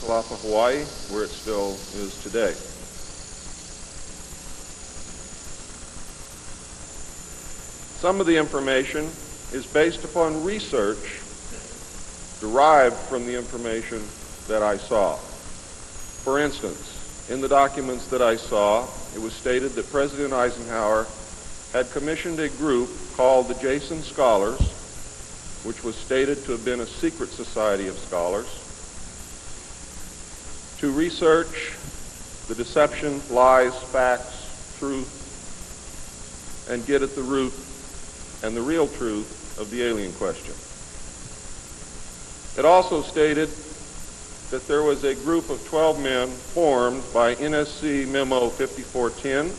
Kalafa, Hawaii, where it still is today. Some of the information is based upon research derived from the information that I saw. For instance, in the documents that I saw, it was stated that President Eisenhower had commissioned a group called the Jason Scholars, which was stated to have been a secret society of scholars, to research the deception, lies, facts, truth, and get at the root and the real truth of the alien question. It also stated that there was a group of 12 men formed by NSC Memo 5410,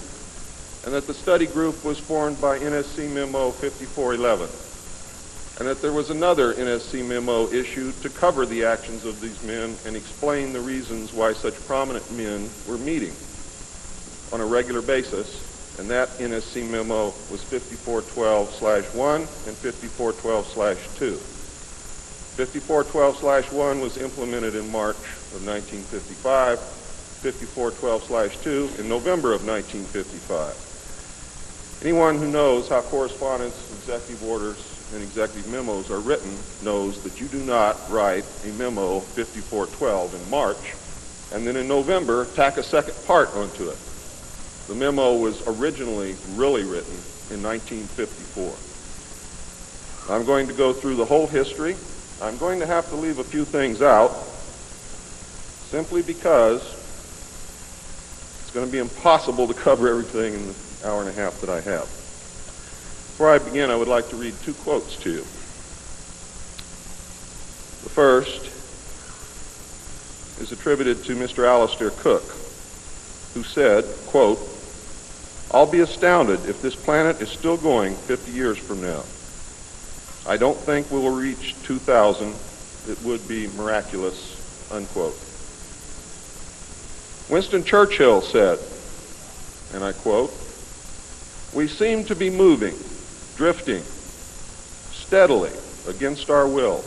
and that the study group was formed by NSC Memo 5411, and that there was another NSC memo issued to cover the actions of these men and explain the reasons why such prominent men were meeting on a regular basis, and that NSC memo was 5412/1 and 5412/2. 5412/1 was implemented in March of 1955, 5412/2 in November of 1955. Anyone who knows how correspondence, executive orders, and executive memos are written knows that you do not write a memo 5412 in March and then in November tack a second part onto it. The memo was originally really written in 1954. I'm going to go through the whole history. I'm going to have to leave a few things out simply because it's going to be impossible to cover everything in the hour and a half that I have. Before I begin, I would like to read two quotes to you. The first is attributed to Mr. Alistair Cook, who said, quote, "I'll be astounded if this planet is still going 50 years from now. I don't think we will reach 2000. It would be miraculous," unquote. Winston Churchill said, and I quote, "We seem to be moving, drifting, steadily against our will,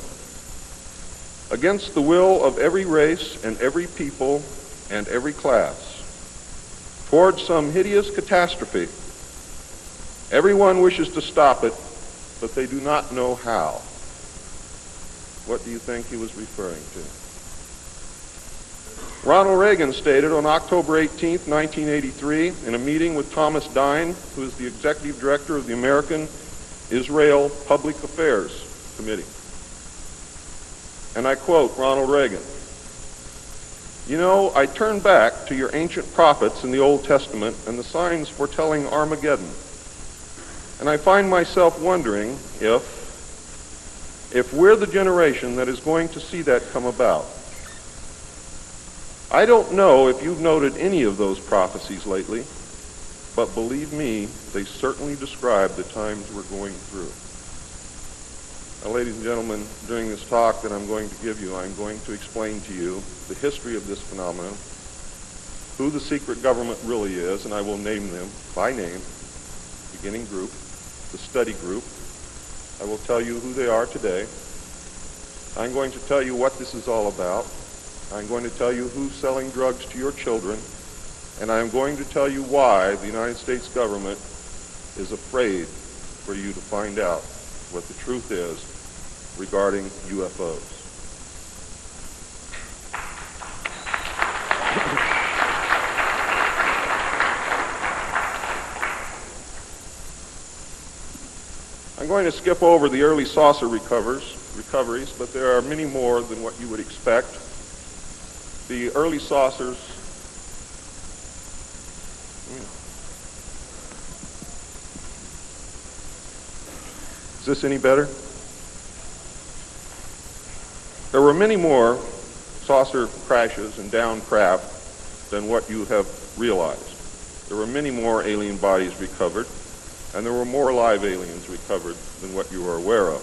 against the will of every race and every people and every class, towards some hideous catastrophe. Everyone wishes to stop it, but they do not know how." What do you think he was referring to? Ronald Reagan stated on October 18, 1983, in a meeting with Thomas Dine, who is the executive director of the American Israel Public Affairs Committee. And I quote Ronald Reagan, "You know, I turn back to your ancient prophets in the Old Testament and the signs foretelling Armageddon, and I find myself wondering if we're the generation that is going to see that come about. I don't know if you've noted any of those prophecies lately, but believe me, they certainly describe the times we're going through." Now, ladies and gentlemen, during this talk that I'm going to give you, I'm going to explain to you the history of this phenomenon, who the secret government really is, and I will name them by name, beginning group, the study group. I will tell you who they are today. I'm going to tell you what this is all about. I'm going to tell you who's selling drugs to your children, and I'm going to tell you why the United States government is afraid for you to find out what the truth is regarding UFOs. I'm going to skip over the early saucer recoveries, but there are many more than what you would expect. The early saucers Is this any better? There were many more saucer crashes and downed craft than what you have realized. There were many more alien bodies recovered, and there were more live aliens recovered than what you are aware of.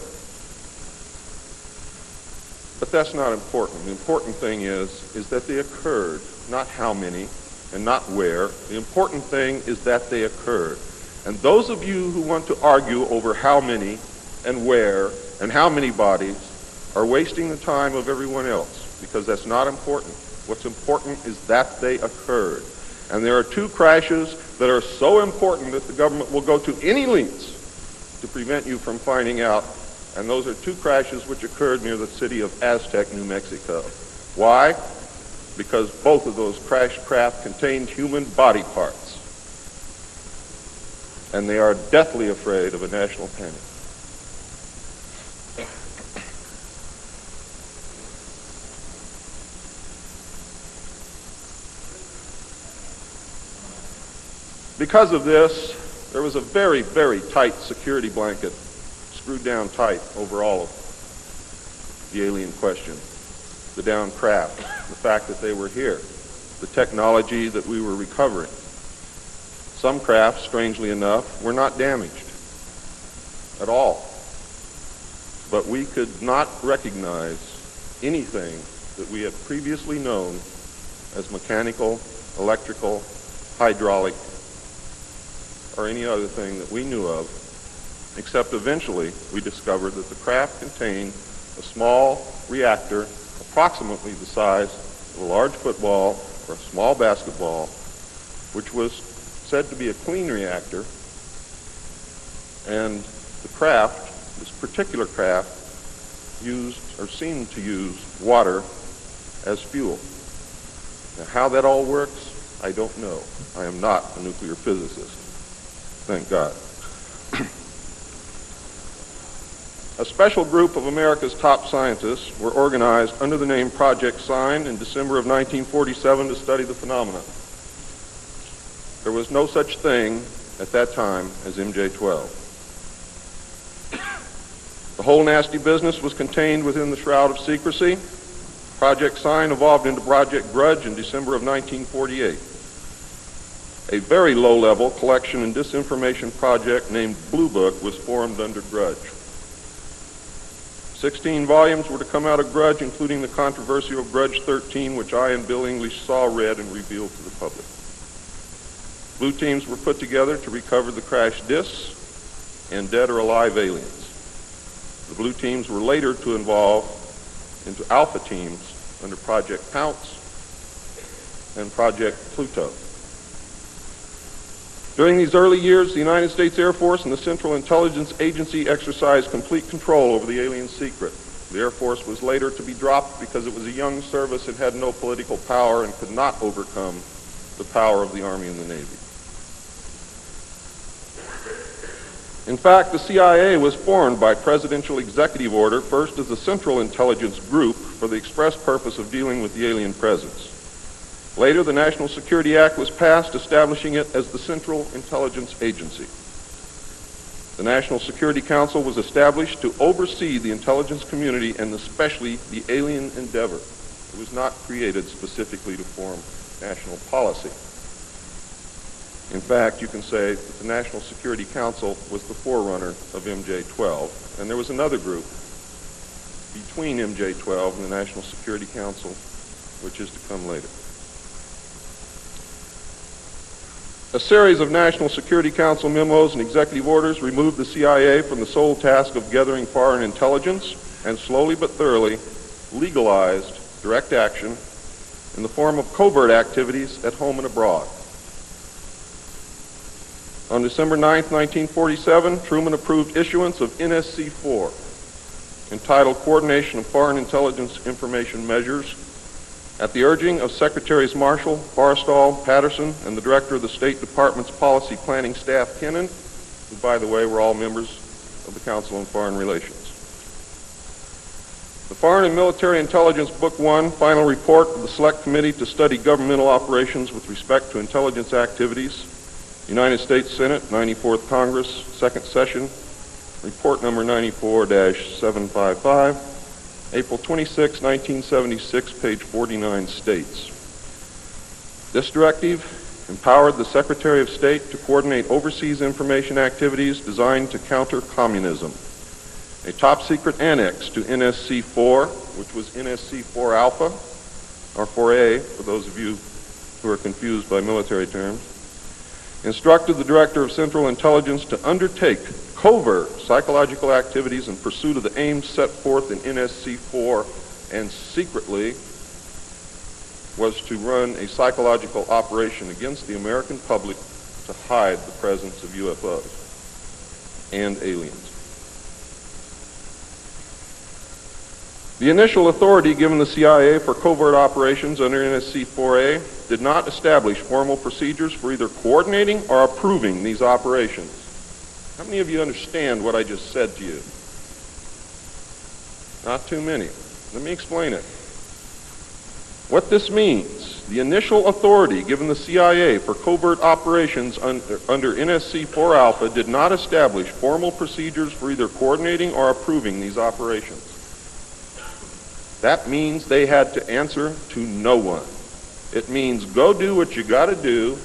But that's not important. The important thing is that they occurred, not how many and not where. The important thing is that they occurred. And those of you who want to argue over how many and where and how many bodies are wasting the time of everyone else. because that's not important. What's important is that they occurred. And there are two crashes that are so important that the government will go to any lengths to prevent you from finding out. And those are two crashes which occurred near the city of Aztec, New Mexico. Why? Because both of those crashed craft contained human body parts. And they are deathly afraid of a national panic. Because of this, there was a very, very tight security blanket screwed down tight over all of the alien question. The downed craft, the fact that they were here, the technology that we were recovering. Some craft, strangely enough, were not damaged at all. But we could not recognize anything that we had previously known as mechanical, electrical, hydraulic, or any other thing that we knew of, except eventually we discovered that the craft contained a small reactor approximately the size of a large football or a small basketball, which was said to be a clean reactor, and the craft, this particular craft, used or seemed to use water as fuel. Now, how that all works, I don't know. I am not a nuclear physicist. Thank God. A special group of America's top scientists were organized under the name Project Sign in December of 1947 to study the phenomena. There was no such thing at that time as MJ-12. The whole nasty business was contained within the shroud of secrecy. Project Sign evolved into Project Grudge in December of 1948. A very low-level collection and disinformation project named Blue Book was formed under Grudge. 16 volumes were to come out of Grudge, including the controversial Grudge 13, which I and Bill English saw, read, and revealed to the public. Blue teams were put together to recover the crashed discs and dead or alive aliens. The blue teams were later to evolve into alpha teams under Project Pounce and Project Pluto. During these early years, the United States Air Force and the Central Intelligence Agency exercised complete control over the alien secret. The Air Force was later to be dropped because it was a young service and had no political power and could not overcome the power of the Army and the Navy. In fact, the CIA was formed by presidential executive order, first as a Central Intelligence Group for the express purpose of dealing with the alien presence. Later, the National Security Act was passed, establishing it as the Central Intelligence Agency. The National Security Council was established to oversee the intelligence community and especially the alien endeavor. It was not created specifically to form national policy. In fact, you can say that the National Security Council was the forerunner of MJ-12, and there was another group between MJ-12 and the National Security Council, which is to come later. A series of National Security Council memos and executive orders removed the CIA from the sole task of gathering foreign intelligence and slowly but thoroughly legalized direct action in the form of covert activities at home and abroad. On December 9, 1947, Truman approved issuance of NSC-4, entitled Coordination of Foreign Intelligence Information Measures, at the urging of Secretaries Marshall, Forrestal, Patterson, and the Director of the State Department's Policy Planning Staff, Kennan, who, by the way, were all members of the Council on Foreign Relations. The Foreign and Military Intelligence Book 1, Final Report of the Select Committee to Study Governmental Operations with Respect to Intelligence Activities, United States Senate, 94th Congress, Second Session, Report number 94-755, April 26, 1976, page 49 states, this directive empowered the Secretary of State to coordinate overseas information activities designed to counter communism. A top-secret annex to NSC-4, which was NSC-4 Alpha, or 4A, for those of you who are confused by military terms, instructed the Director of Central Intelligence to undertake covert psychological activities in pursuit of the aims set forth in NSC-4 and secretly was to run a psychological operation against the American public to hide the presence of UFOs and aliens. The initial authority given the CIA for covert operations under NSC 4A did not establish formal procedures for either coordinating or approving these operations. How many of you understand what I just said to you? Not too many. Let me explain it. What this means, the initial authority given the CIA for covert operations under NSC 4 Alpha did not establish formal procedures for either coordinating or approving these operations. That means they had to answer to no one. It means go do what you got to do.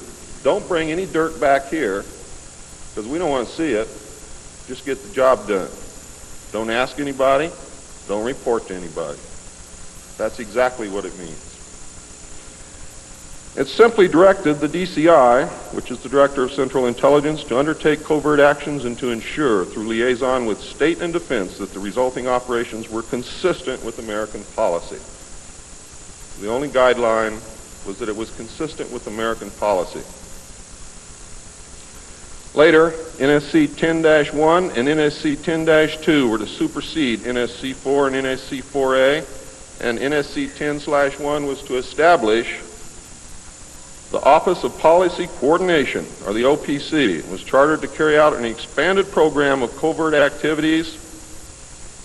Don't bring any dirt back here because we don't want to see it. Just get the job done. Don't ask anybody. Don't report to anybody. That's exactly what it means. It simply directed the DCI, which is the Director of Central Intelligence, to undertake covert actions and to ensure, through liaison with state and defense, that the resulting operations were consistent with American policy. The only guideline was that it was consistent with American policy. Later, NSC 10-1 and NSC 10-2 were to supersede NSC 4 and NSC 4A, and NSC 10/1 was to establish the Office of Policy Coordination, or the OPC, was chartered to carry out an expanded program of covert activities.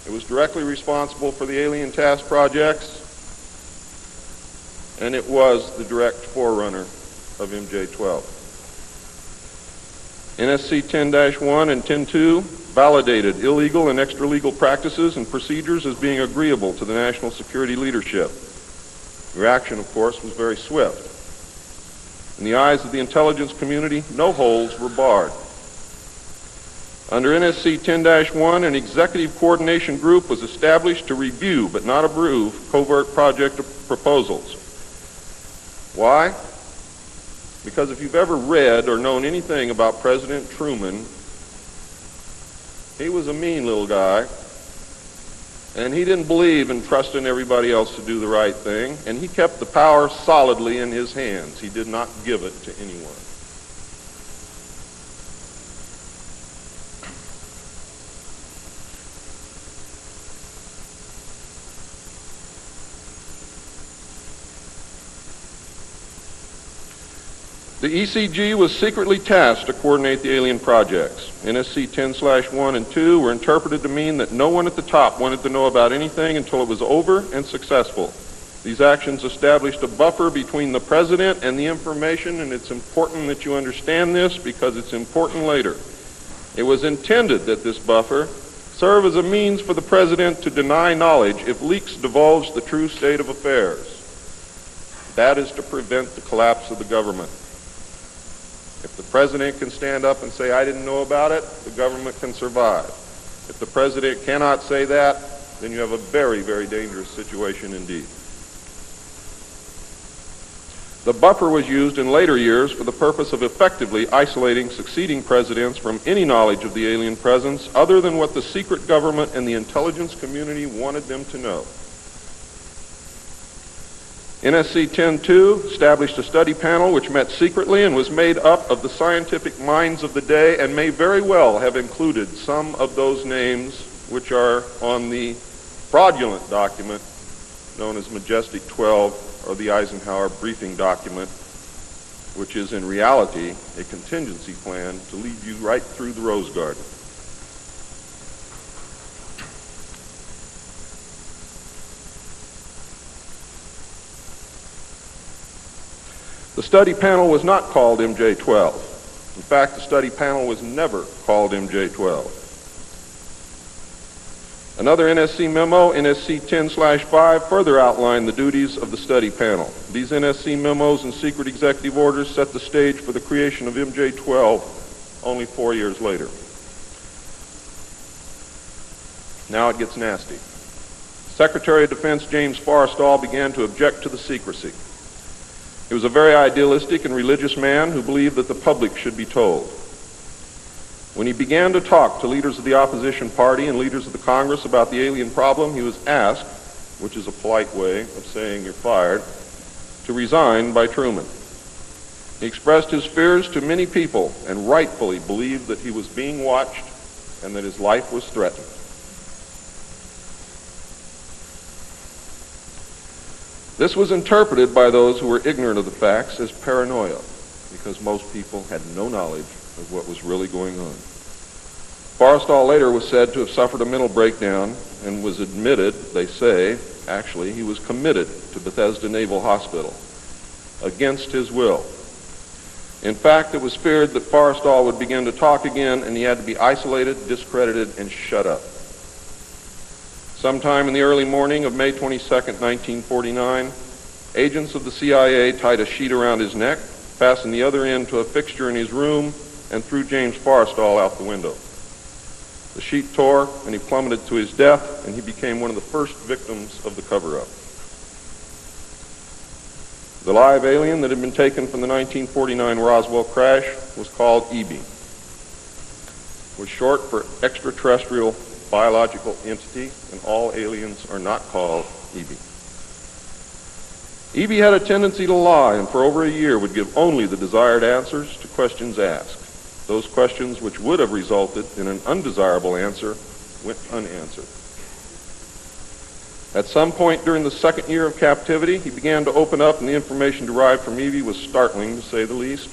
It was directly responsible for the alien task projects, and it was the direct forerunner of MJ-12. NSC 10-1 and 10-2 validated illegal and extra-legal practices and procedures as being agreeable to the national security leadership. The reaction, of course, was very swift. In the eyes of the intelligence community, no holes were barred. Under NSC 10-1, an executive coordination group was established to review but not approve covert project proposals. Why? Because if you've ever read or known anything about President Truman, he was a mean little guy, and he didn't believe in trusting everybody else to do the right thing, and he kept the power solidly in his hands. He did not give it to anyone. The ECG was secretly tasked to coordinate the alien projects. NSC 10/1 and 2 were interpreted to mean that no one at the top wanted to know about anything until it was over and successful. These actions established a buffer between the president and the information, and it's important that you understand this because it's important later. It was intended that this buffer serve as a means for the president to deny knowledge if leaks divulge the true state of affairs. That is to prevent the collapse of the government. If the president can stand up and say, I didn't know about it, the government can survive. If the president cannot say that, then you have a very, very dangerous situation indeed. The buffer was used in later years for the purpose of effectively isolating succeeding presidents from any knowledge of the alien presence other than what the secret government and the intelligence community wanted them to know. NSC 10-2 established a study panel which met secretly and was made up of the scientific minds of the day and may very well have included some of those names which are on the fraudulent document known as Majestic 12 or the Eisenhower briefing document, which is in reality a contingency plan to lead you right through the Rose Garden. The study panel was not called MJ-12. In fact, the study panel was never called MJ-12. Another NSC memo, NSC 10/5, further outlined the duties of the study panel. These NSC memos and secret executive orders set the stage for the creation of MJ-12 only 4 years later. Now it gets nasty. Secretary of Defense James Forrestal began to object to the secrecy. He was a very idealistic and religious man who believed that the public should be told. When he began to talk to leaders of the opposition party and leaders of the Congress about the alien problem, he was asked, which is a polite way of saying you're fired, to resign by Truman. He expressed his fears to many people and rightfully believed that he was being watched and that his life was threatened. This was interpreted by those who were ignorant of the facts as paranoia, because most people had no knowledge of what was really going on. Forrestal later was said to have suffered a mental breakdown and was admitted, they say, actually, he was committed to Bethesda Naval Hospital against his will. In fact, it was feared that Forrestal would begin to talk again and he had to be isolated, discredited, and shut up. Sometime in the early morning of May 22nd, 1949, agents of the CIA tied a sheet around his neck, fastened the other end to a fixture in his room, and threw James Forrestal out the window. The sheet tore, and he plummeted to his death, and he became one of the first victims of the cover-up. The live alien that had been taken from the 1949 Roswell crash was called EB. It was short for extraterrestrial biological entity, and all aliens are not called EB. EB had a tendency to lie, and for over a year would give only the desired answers to questions asked. Those questions which would have resulted in an undesirable answer went unanswered. At some point during the second year of captivity, he began to open up, and the information derived from EB was startling, to say the least.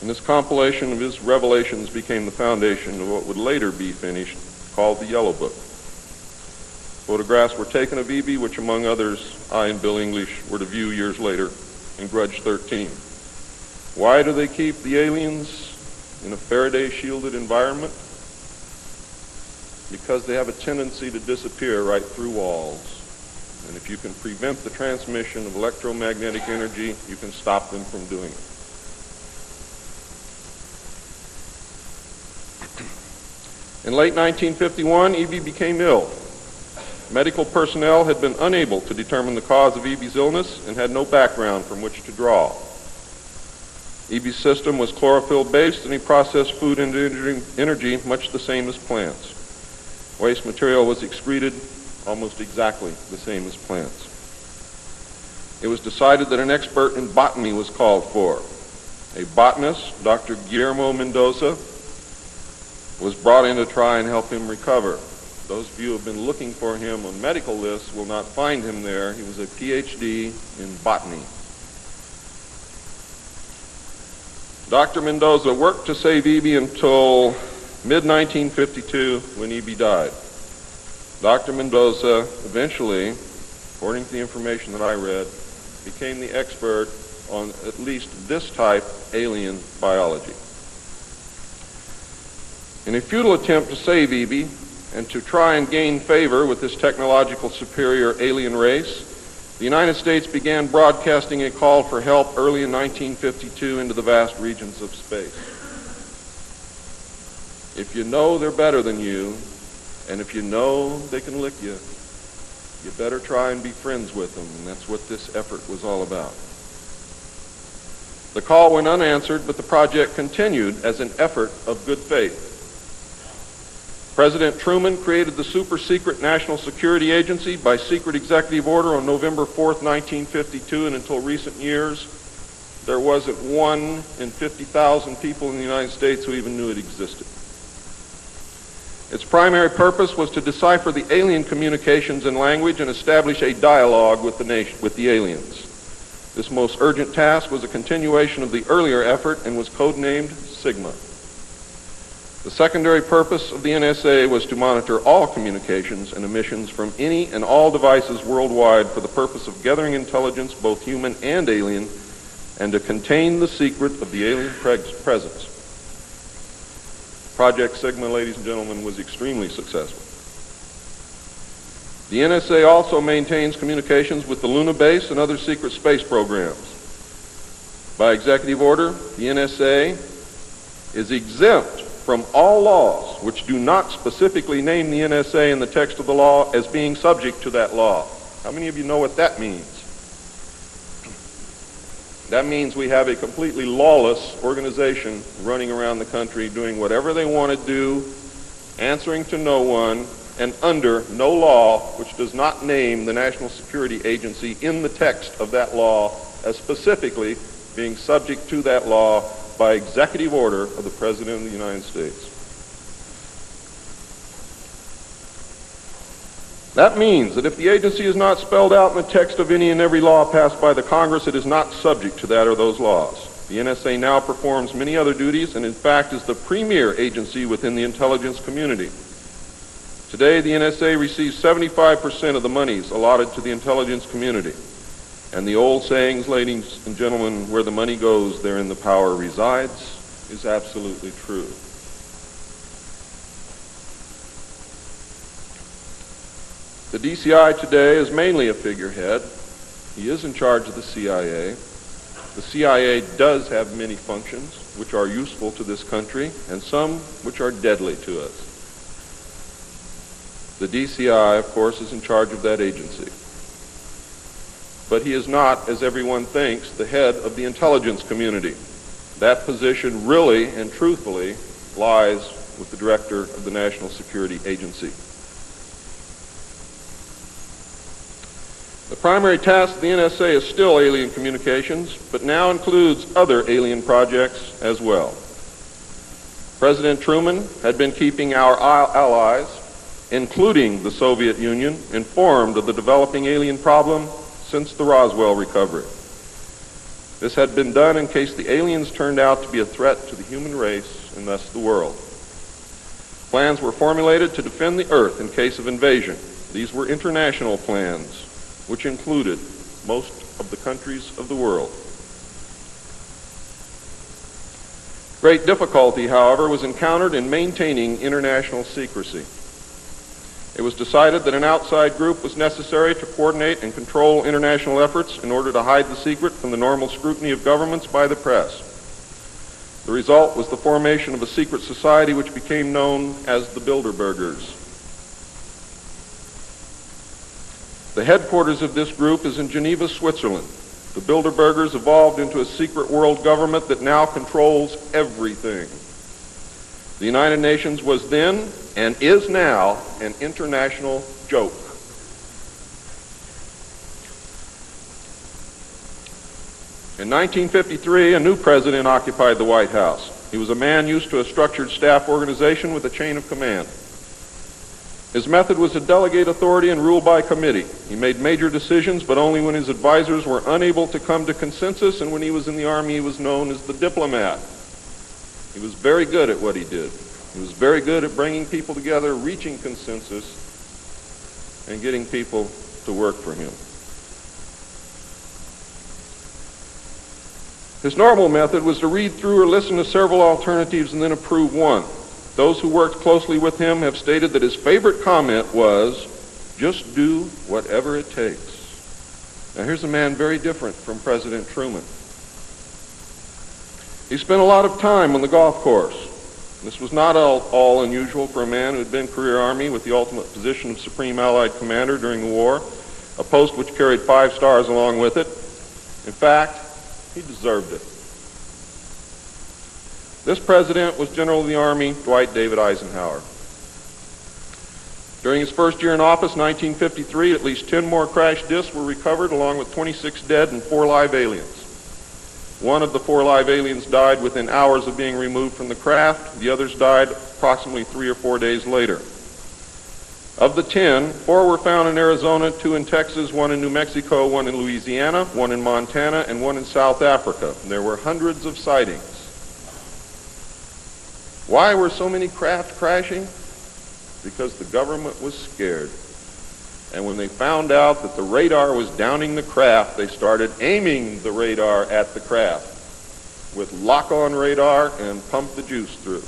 And this compilation of his revelations became the foundation of what would later be finished, called the Yellow Book. Photographs were taken of EB, which among others, I and Bill English were to view years later in Grudge 13. Why do they keep the aliens in a Faraday-shielded environment? Because they have a tendency to disappear right through walls. And if you can prevent the transmission of electromagnetic energy, you can stop them from doing it. In late 1951, EB became ill. Medical personnel had been unable to determine the cause of EB's illness and had no background from which to draw. EB's system was chlorophyll-based, and he processed food into energy much the same as plants. Waste material was excreted almost exactly the same as plants. It was decided that an expert in botany was called for. A botanist, Dr. Guillermo Mendoza, was brought in to try and help him recover. Those of you who have been looking for him on medical lists will not find him there. He was a PhD in botany. Dr. Mendoza worked to save EB until mid-1952 when EB died. Dr. Mendoza eventually, according to the information that I read, became the expert on at least this type alien biology. In a futile attempt to save EB and to try and gain favor with this technological superior alien race, the United States began broadcasting a call for help early in 1952 into the vast regions of space. If you know they're better than you, and if you know they can lick you, you better try and be friends with them, and that's what this effort was all about. The call went unanswered, but the project continued as an effort of good faith. President Truman created the super-secret National Security Agency by secret executive order on November 4th, 1952, and until recent years, there wasn't one in 50,000 people in the United States who even knew it existed. Its primary purpose was to decipher the alien communications and language and establish a dialogue with the aliens. This most urgent task was a continuation of the earlier effort and was codenamed Sigma. The secondary purpose of the NSA was to monitor all communications and emissions from any and all devices worldwide for the purpose of gathering intelligence, both human and alien, and to contain the secret of the alien presence. Project Sigma, ladies and gentlemen, was extremely successful. The NSA also maintains communications with the Luna base and other secret space programs. By executive order, the NSA is exempt from all laws which do not specifically name the NSA in the text of the law as being subject to that law. How many of you know what that means? That means we have a completely lawless organization running around the country doing whatever they want to do, answering to no one, and under no law which does not name the National Security Agency in the text of that law as specifically being subject to that law by executive order of the President of the United States. That means that if the agency is not spelled out in the text of any and every law passed by the Congress, it is not subject to that or those laws. The NSA now performs many other duties and in fact is the premier agency within the intelligence community. Today, the NSA receives 75% of the monies allotted to the intelligence community. And the old sayings, ladies and gentlemen, where the money goes, therein the power resides, is absolutely true. The DCI today is mainly a figurehead. He is in charge of the CIA. The CIA does have many functions which are useful to this country and some which are deadly to us. The DCI, of course, is in charge of that agency. But he is not, as everyone thinks, the head of the intelligence community. That position really and truthfully lies with the director of the National Security Agency. The primary task of the NSA is still alien communications, but now includes other alien projects as well. President Truman had been keeping our allies, including the Soviet Union, informed of the developing alien problem since the Roswell recovery. This had been done in case the aliens turned out to be a threat to the human race and thus the world. Plans were formulated to defend the Earth in case of invasion. These were international plans, which included most of the countries of the world. Great difficulty, however, was encountered in maintaining international secrecy. It was decided that an outside group was necessary to coordinate and control international efforts in order to hide the secret from the normal scrutiny of governments by the press. The result was the formation of a secret society which became known as the Bilderbergers. The headquarters of this group is in Geneva, Switzerland. The Bilderbergers evolved into a secret world government that now controls everything. The United Nations was then, and is now, an international joke. In 1953, a new president occupied the White House. He was a man used to a structured staff organization with a chain of command. His method was to delegate authority and rule by committee. He made major decisions, but only when his advisors were unable to come to consensus, and when he was in the Army, he was known as the diplomat. He was very good at what he did. He was very good at bringing people together, reaching consensus, and getting people to work for him. His normal method was to read through or listen to several alternatives and then approve one. Those who worked closely with him have stated that his favorite comment was, "Just do whatever it takes." Now here's a man very different from President Truman. He spent a lot of time on the golf course. This was not all unusual for a man who had been career Army with the ultimate position of Supreme Allied Commander during the war, a post which carried 5 stars along with it. In fact, he deserved it. This president was General of the Army Dwight David Eisenhower. During his first year in office, 1953, at least 10 more crash discs were recovered, along with 26 dead and 4 live aliens. One of the 4 live aliens died within hours of being removed from the craft. The others died approximately 3 or 4 days later. Of the 10, 4 were found in Arizona, 2 in Texas, 1 in New Mexico, 1 in Louisiana, 1 in Montana, and 1 in South Africa. And there were hundreds of sightings. Why were so many craft crashing? Because the government was scared. And when they found out that the radar was downing the craft, they started aiming the radar at the craft with lock-on radar and pumped the juice through.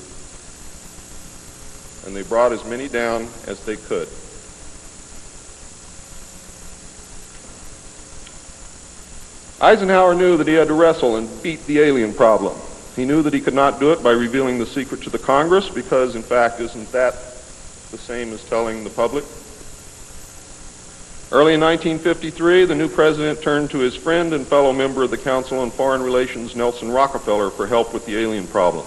And they brought as many down as they could. Eisenhower knew that he had to wrestle and beat the alien problem. He knew that he could not do it by revealing the secret to the Congress, because, in fact, isn't that the same as telling the public? Early in 1953, the new president turned to his friend and fellow member of the Council on Foreign Relations, Nelson Rockefeller, for help with the alien problem.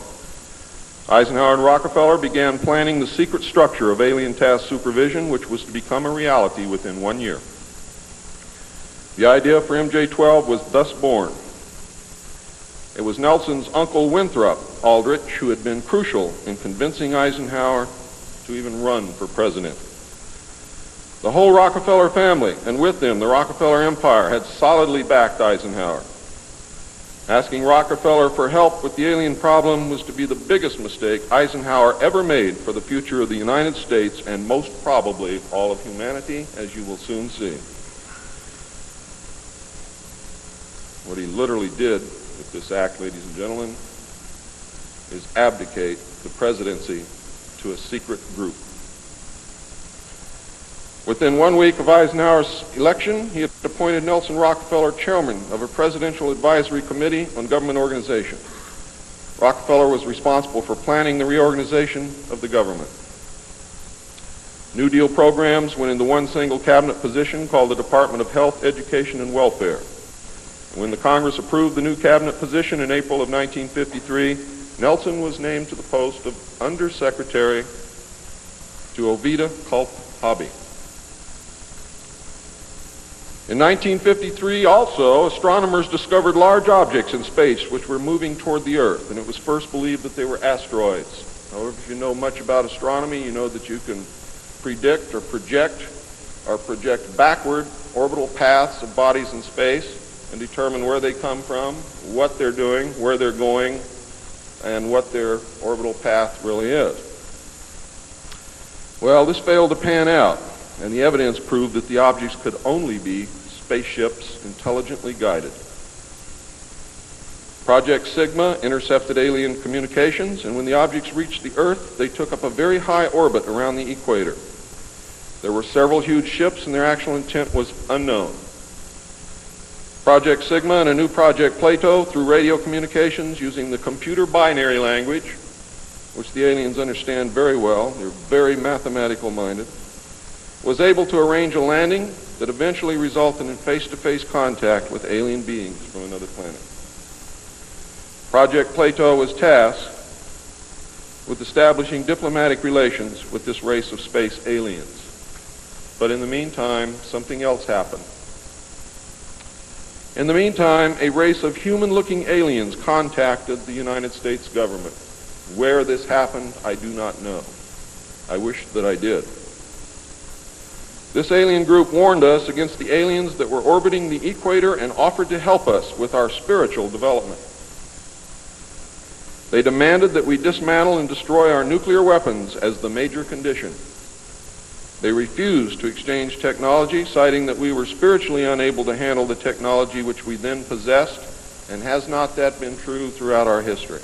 Eisenhower and Rockefeller began planning the secret structure of alien task supervision, which was to become a reality within 1 year. The idea for MJ-12 was thus born. It was Nelson's uncle Winthrop Aldrich who had been crucial in convincing Eisenhower to even run for president. The whole Rockefeller family, and with them the Rockefeller empire, had solidly backed Eisenhower. Asking Rockefeller for help with the alien problem was to be the biggest mistake Eisenhower ever made for the future of the United States and most probably all of humanity, as you will soon see. What he literally did with this act, ladies and gentlemen, is abdicate the presidency to a secret group. Within 1 week of Eisenhower's election, he had appointed Nelson Rockefeller chairman of a presidential advisory committee on government organization. Rockefeller was responsible for planning the reorganization of the government. New Deal programs went into one single cabinet position called the Department of Health, Education, and Welfare. When the Congress approved the new cabinet position in April of 1953, Nelson was named to the post of Undersecretary to Ovida Culp Hobby. In 1953, also, astronomers discovered large objects in space which were moving toward the Earth, and it was first believed that they were asteroids. However, if you know much about astronomy, you know that you can predict or project backward orbital paths of bodies in space and determine where they come from, what they're doing, where they're going, and what their orbital path really is. Well, this failed to pan out, and the evidence proved that the objects could only be spaceships intelligently guided. Project Sigma intercepted alien communications, and when the objects reached the Earth, they took up a very high orbit around the equator. There were several huge ships, and their actual intent was unknown. Project Sigma and a new Project Plato, through radio communications using the computer binary language, which the aliens understand very well, they're very mathematical minded, was able to arrange a landing that eventually resulted in face-to-face contact with alien beings from another planet. Project Plato was tasked with establishing diplomatic relations with this race of space aliens. But in the meantime, something else happened. In the meantime, a race of human-looking aliens contacted the United States government. Where this happened, I do not know. I wish that I did. This alien group warned us against the aliens that were orbiting the equator and offered to help us with our spiritual development. They demanded that we dismantle and destroy our nuclear weapons as the major condition. They refused to exchange technology, citing that we were spiritually unable to handle the technology which we then possessed, and has not that been true throughout our history?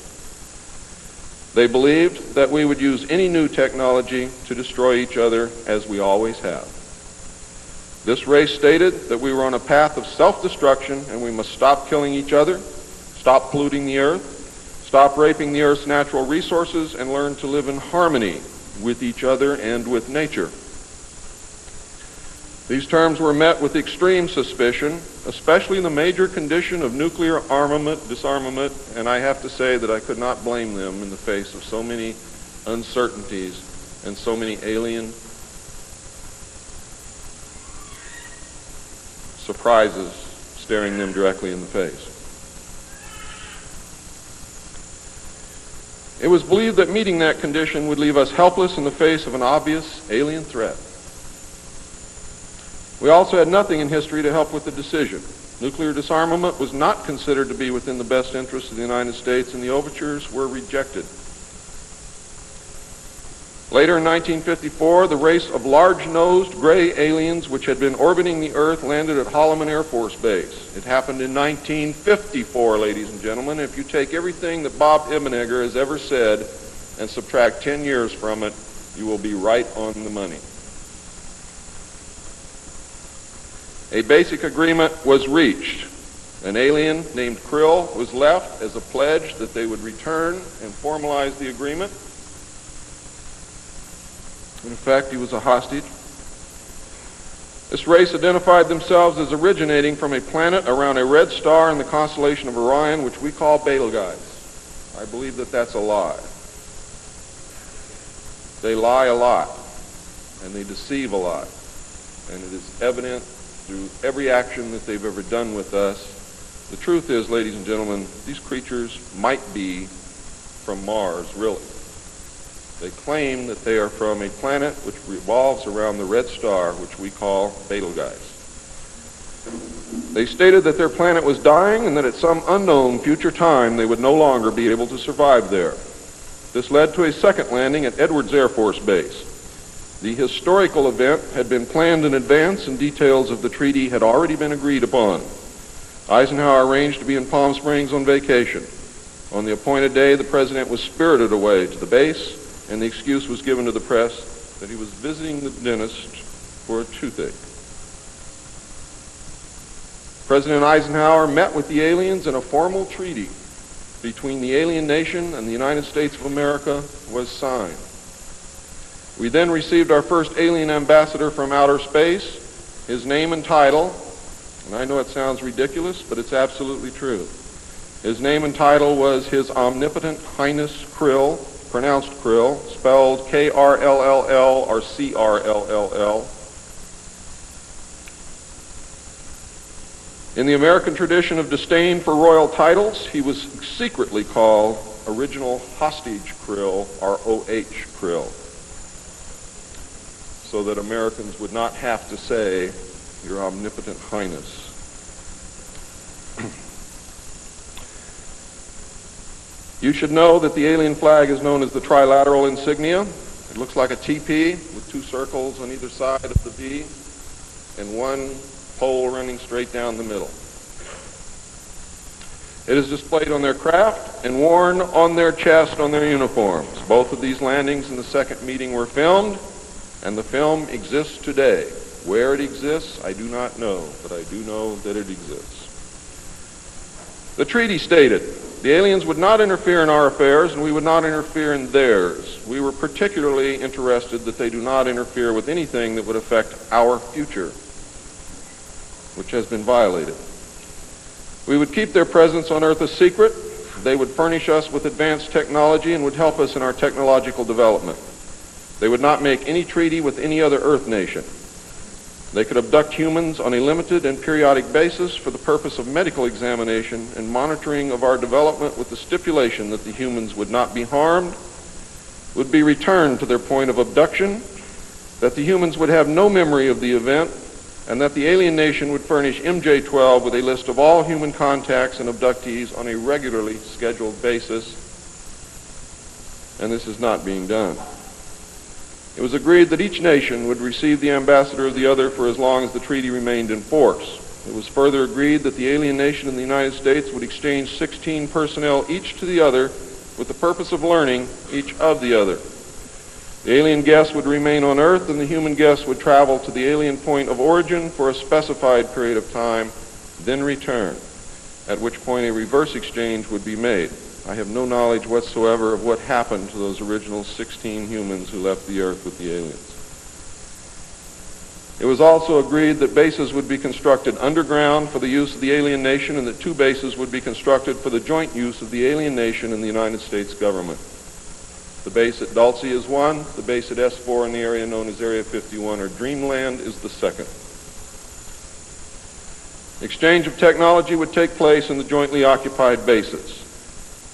They believed that we would use any new technology to destroy each other, as we always have. This race stated that we were on a path of self-destruction, and we must stop killing each other, stop polluting the earth, stop raping the earth's natural resources, and learn to live in harmony with each other and with nature. These terms were met with extreme suspicion, especially the major condition of nuclear armament, disarmament, and I have to say that I could not blame them in the face of so many uncertainties and so many alien surprises staring them directly in the face. It was believed that meeting that condition would leave us helpless in the face of an obvious alien threat. We also had nothing in history to help with the decision. Nuclear disarmament was not considered to be within the best interests of the United States, and the overtures were rejected. Later in 1954, the race of large-nosed gray aliens which had been orbiting the Earth landed at Holloman Air Force Base. It happened in 1954, ladies and gentlemen. If you take everything that Bob Ebenegger has ever said and subtract 10 years from it, you will be right on the money. A basic agreement was reached. An alien named Krill was left as a pledge that they would return and formalize the agreement. In fact, he was a hostage. This race identified themselves as originating from a planet around a red star in the constellation of Orion, which we call Betelgeuse. I believe that that's a lie. They lie a lot, and they deceive a lot. And it is evident through every action that they've ever done with us. The truth is, ladies and gentlemen, these creatures might be from Mars, really. They claim that they are from a planet which revolves around the red star, which we call Betelgeuse. They stated that their planet was dying and that at some unknown future time they would no longer be able to survive there. This led to a second landing at Edwards Air Force Base. The historical event had been planned in advance and details of the treaty had already been agreed upon. Eisenhower arranged to be in Palm Springs on vacation. On the appointed day, the president was spirited away to the base, and the excuse was given to the press that he was visiting the dentist for a toothache. President Eisenhower met with the aliens, and a formal treaty between the alien nation and the United States of America was signed. We then received our first alien ambassador from outer space. His name and title, and I know it sounds ridiculous, but it's absolutely true. His name and title was His Omnipotent Highness Krill, pronounced Krill, spelled K-R-L-L-L or C-R-L-L-L. In the American tradition of disdain for royal titles, he was secretly called Original Hostage Krill, or O-H Krill, so that Americans would not have to say, Your Omnipotent Highness. You should know that the alien flag is known as the trilateral insignia. It looks like a TP with two circles on either side of the V and one pole running straight down the middle. It is displayed on their craft and worn on their chest on their uniforms. Both of these landings in the second meeting were filmed, and the film exists today. Where it exists, I do not know, but I do know that it exists. The treaty stated, the aliens would not interfere in our affairs, and we would not interfere in theirs. We were particularly interested that they do not interfere with anything that would affect our future, which has been violated. We would keep their presence on Earth a secret. They would furnish us with advanced technology and would help us in our technological development. They would not make any treaty with any other Earth nation. They could abduct humans on a limited and periodic basis for the purpose of medical examination and monitoring of our development, with the stipulation that the humans would not be harmed, would be returned to their point of abduction, that the humans would have no memory of the event, and that the alien nation would furnish MJ-12 with a list of all human contacts and abductees on a regularly scheduled basis, and this is not being done. It was agreed that each nation would receive the ambassador of the other for as long as the treaty remained in force. It was further agreed that the alien nation and the United States would exchange 16 personnel each to the other with the purpose of learning each of the other. The alien guests would remain on Earth, and the human guests would travel to the alien point of origin for a specified period of time, then return, at which point a reverse exchange would be made. I have no knowledge whatsoever of what happened to those original 16 humans who left the Earth with the aliens. It was also agreed that bases would be constructed underground for the use of the alien nation, and that 2 bases would be constructed for the joint use of the alien nation and the United States government. The base at Dulce is one, the base at S4 in the area known as Area 51 or Dreamland is the second. Exchange of technology would take place in the jointly occupied bases.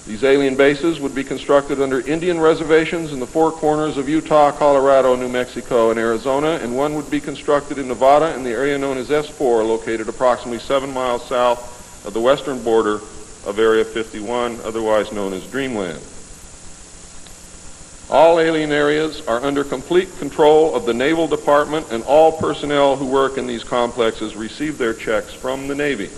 These alien bases would be constructed under Indian reservations in the 4 corners of Utah, Colorado, New Mexico, and Arizona, and one would be constructed in Nevada in the area known as S4, located approximately 7 miles south of the western border of Area 51, otherwise known as Dreamland. All alien areas are under complete control of the Naval Department, and all personnel who work in these complexes receive their checks from the Navy.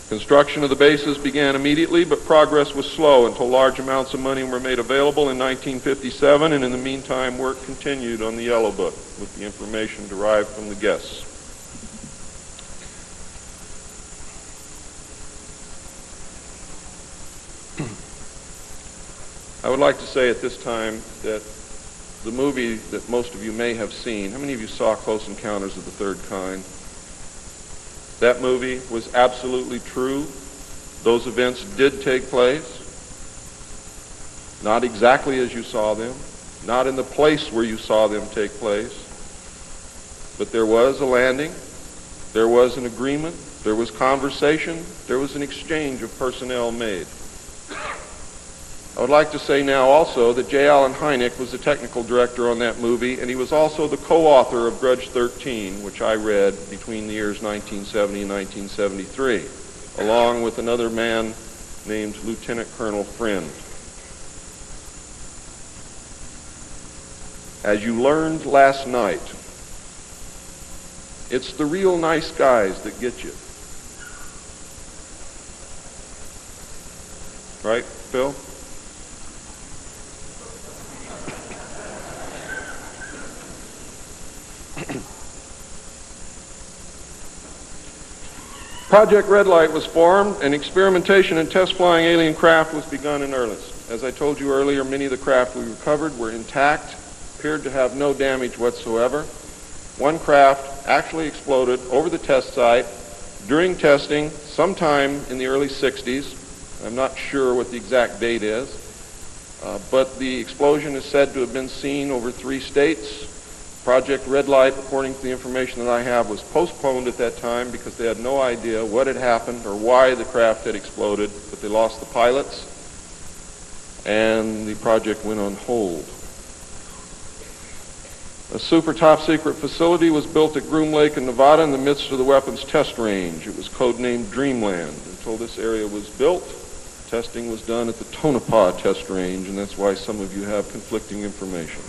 Construction of the bases began immediately, but progress was slow until large amounts of money were made available in 1957, and in the meantime work continued on the Yellow Book with the information derived from the guests. I would like to say at this time that the movie that most of you may have seen, how many of you saw Close Encounters of the Third Kind? That movie was absolutely true. Those events did take place, not exactly as you saw them, not in the place where you saw them take place, but there was a landing, there was an agreement, there was conversation, there was an exchange of personnel made. I would like to say now also that J. Allen Hynek was the technical director on that movie, and he was also the co-author of Grudge 13, which I read between the years 1970 and 1973, along with another man named Lieutenant Colonel Friend. As you learned last night, it's the real nice guys that get you. Right, Phil? Project Red Light was formed, and experimentation and test flying alien craft was begun in earnest. As I told you earlier, many of the craft we recovered were intact, appeared to have no damage whatsoever. One craft actually exploded over the test site during testing sometime in the early 60s. I'm not sure what the exact date is, but the explosion is said to have been seen over 3 states. Project Red Light, according to the information that I have, was postponed at that time because they had no idea what had happened or why the craft had exploded, but they lost the pilots, and the project went on hold. A super top secret facility was built at Groom Lake in Nevada in the midst of the weapons test range. It was codenamed Dreamland. Until this area was built, testing was done at the Tonopah test range, and that's why some of you have conflicting information.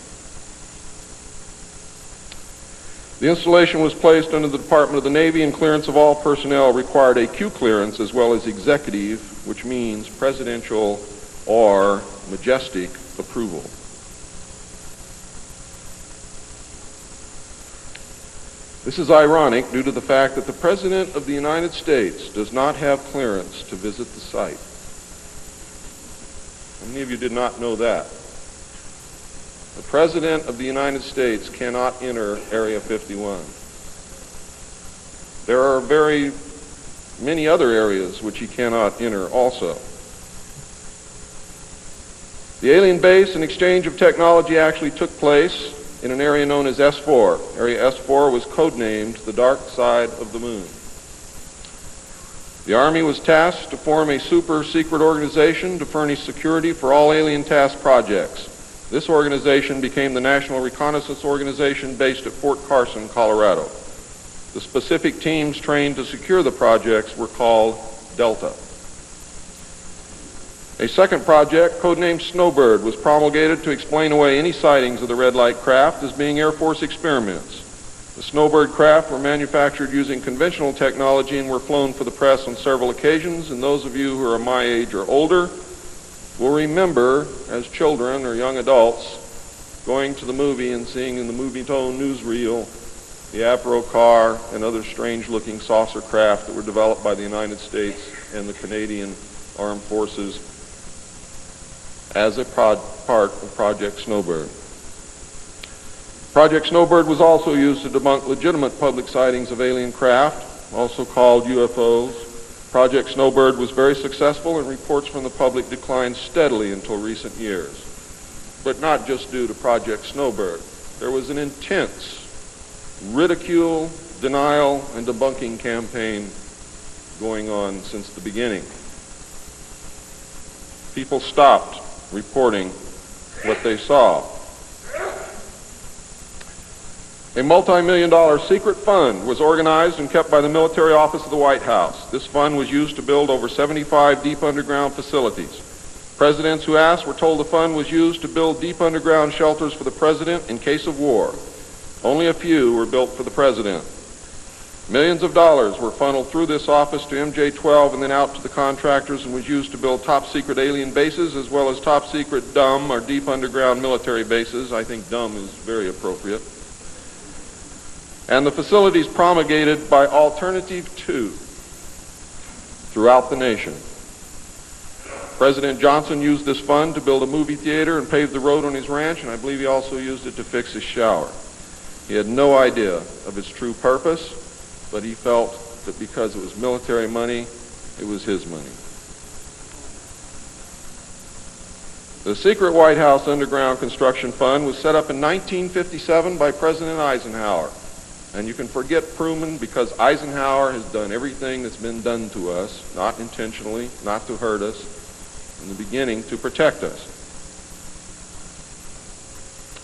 The installation was placed under the Department of the Navy, and clearance of all personnel required a Q clearance as well as executive, which means presidential or majestic approval. This is ironic due to the fact that the President of the United States does not have clearance to visit the site. How many of you did not know that? The President of the United States cannot enter Area 51. There are very many other areas which he cannot enter also. The alien base and exchange of technology actually took place in an area known as S4. Area S4 was codenamed the Dark Side of the Moon. The Army was tasked to form a super secret organization to furnish security for all alien task projects. This organization became the National Reconnaissance Organization based at Fort Carson, Colorado. The specific teams trained to secure the projects were called Delta. A second project, codenamed Snowbird, was promulgated to explain away any sightings of the red light craft as being Air Force experiments. The Snowbird craft were manufactured using conventional technology and were flown for the press on several occasions, and those of you who are my age or older will remember, as children or young adults, going to the movie and seeing in the Movie-Tone newsreel the Avro car and other strange-looking saucer craft that were developed by the United States and the Canadian Armed Forces as a part of Project Snowbird. Project Snowbird was also used to debunk legitimate public sightings of alien craft, also called UFOs. Project Snowbird was very successful, and reports from the public declined steadily until recent years. But not just due to Project Snowbird. There was an intense ridicule, denial, and debunking campaign going on since the beginning. People stopped reporting what they saw. A multi-million-dollar secret fund was organized and kept by the military office of the White House. This fund was used to build over 75 deep underground facilities. Presidents who asked were told the fund was used to build deep underground shelters for the president in case of war. Only a few were built for the president. Millions of dollars were funneled through this office to MJ-12 and then out to the contractors, and was used to build top-secret alien bases as well as top-secret dumb or deep underground military bases. I think dumb is very appropriate. And the facilities promulgated by Alternative 2 throughout the nation. President Johnson used this fund to build a movie theater and pave the road on his ranch, and I believe he also used it to fix his shower. He had no idea of its true purpose, but he felt that because it was military money, it was his money. The secret White House underground construction fund was set up in 1957 by President Eisenhower. And you can forget Truman because Eisenhower has done everything that's been done to us, not intentionally, not to hurt us, in the beginning to protect us.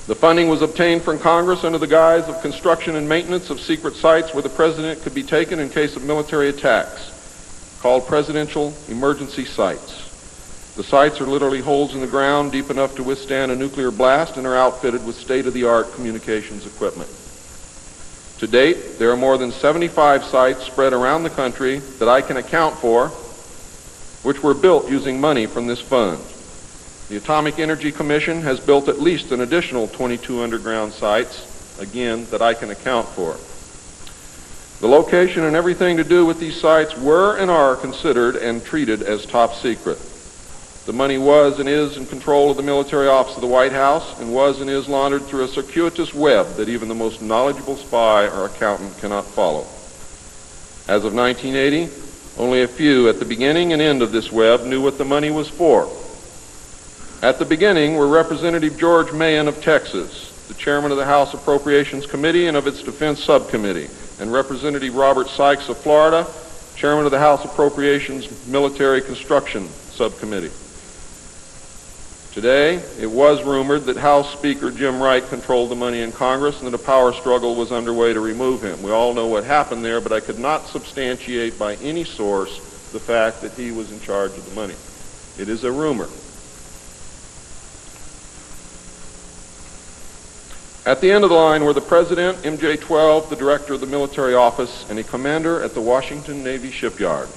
The funding was obtained from Congress under the guise of construction and maintenance of secret sites where the president could be taken in case of military attacks, called presidential emergency sites. The sites are literally holes in the ground deep enough to withstand a nuclear blast and are outfitted with state-of-the-art communications equipment. To date, there are more than 75 sites spread around the country that I can account for, which were built using money from this fund. The Atomic Energy Commission has built at least an additional 22 underground sites, again, that I can account for. The location and everything to do with these sites were and are considered and treated as top secret. The money was and is in control of the military office of the White House and was and is laundered through a circuitous web that even the most knowledgeable spy or accountant cannot follow. As of 1980, only a few at the beginning and end of this web knew what the money was for. At the beginning were Representative George Mahan of Texas, the chairman of the House Appropriations Committee and of its Defense Subcommittee, and Representative Robert Sykes of Florida, chairman of the House Appropriations Military Construction Subcommittee. Today, it was rumored that House Speaker Jim Wright controlled the money in Congress and that a power struggle was underway to remove him. We all know what happened there, but I could not substantiate by any source the fact that he was in charge of the money. It is a rumor. At the end of the line were the President, MJ-12, the Director of the Military Office, and a commander at the Washington Navy Shipyard.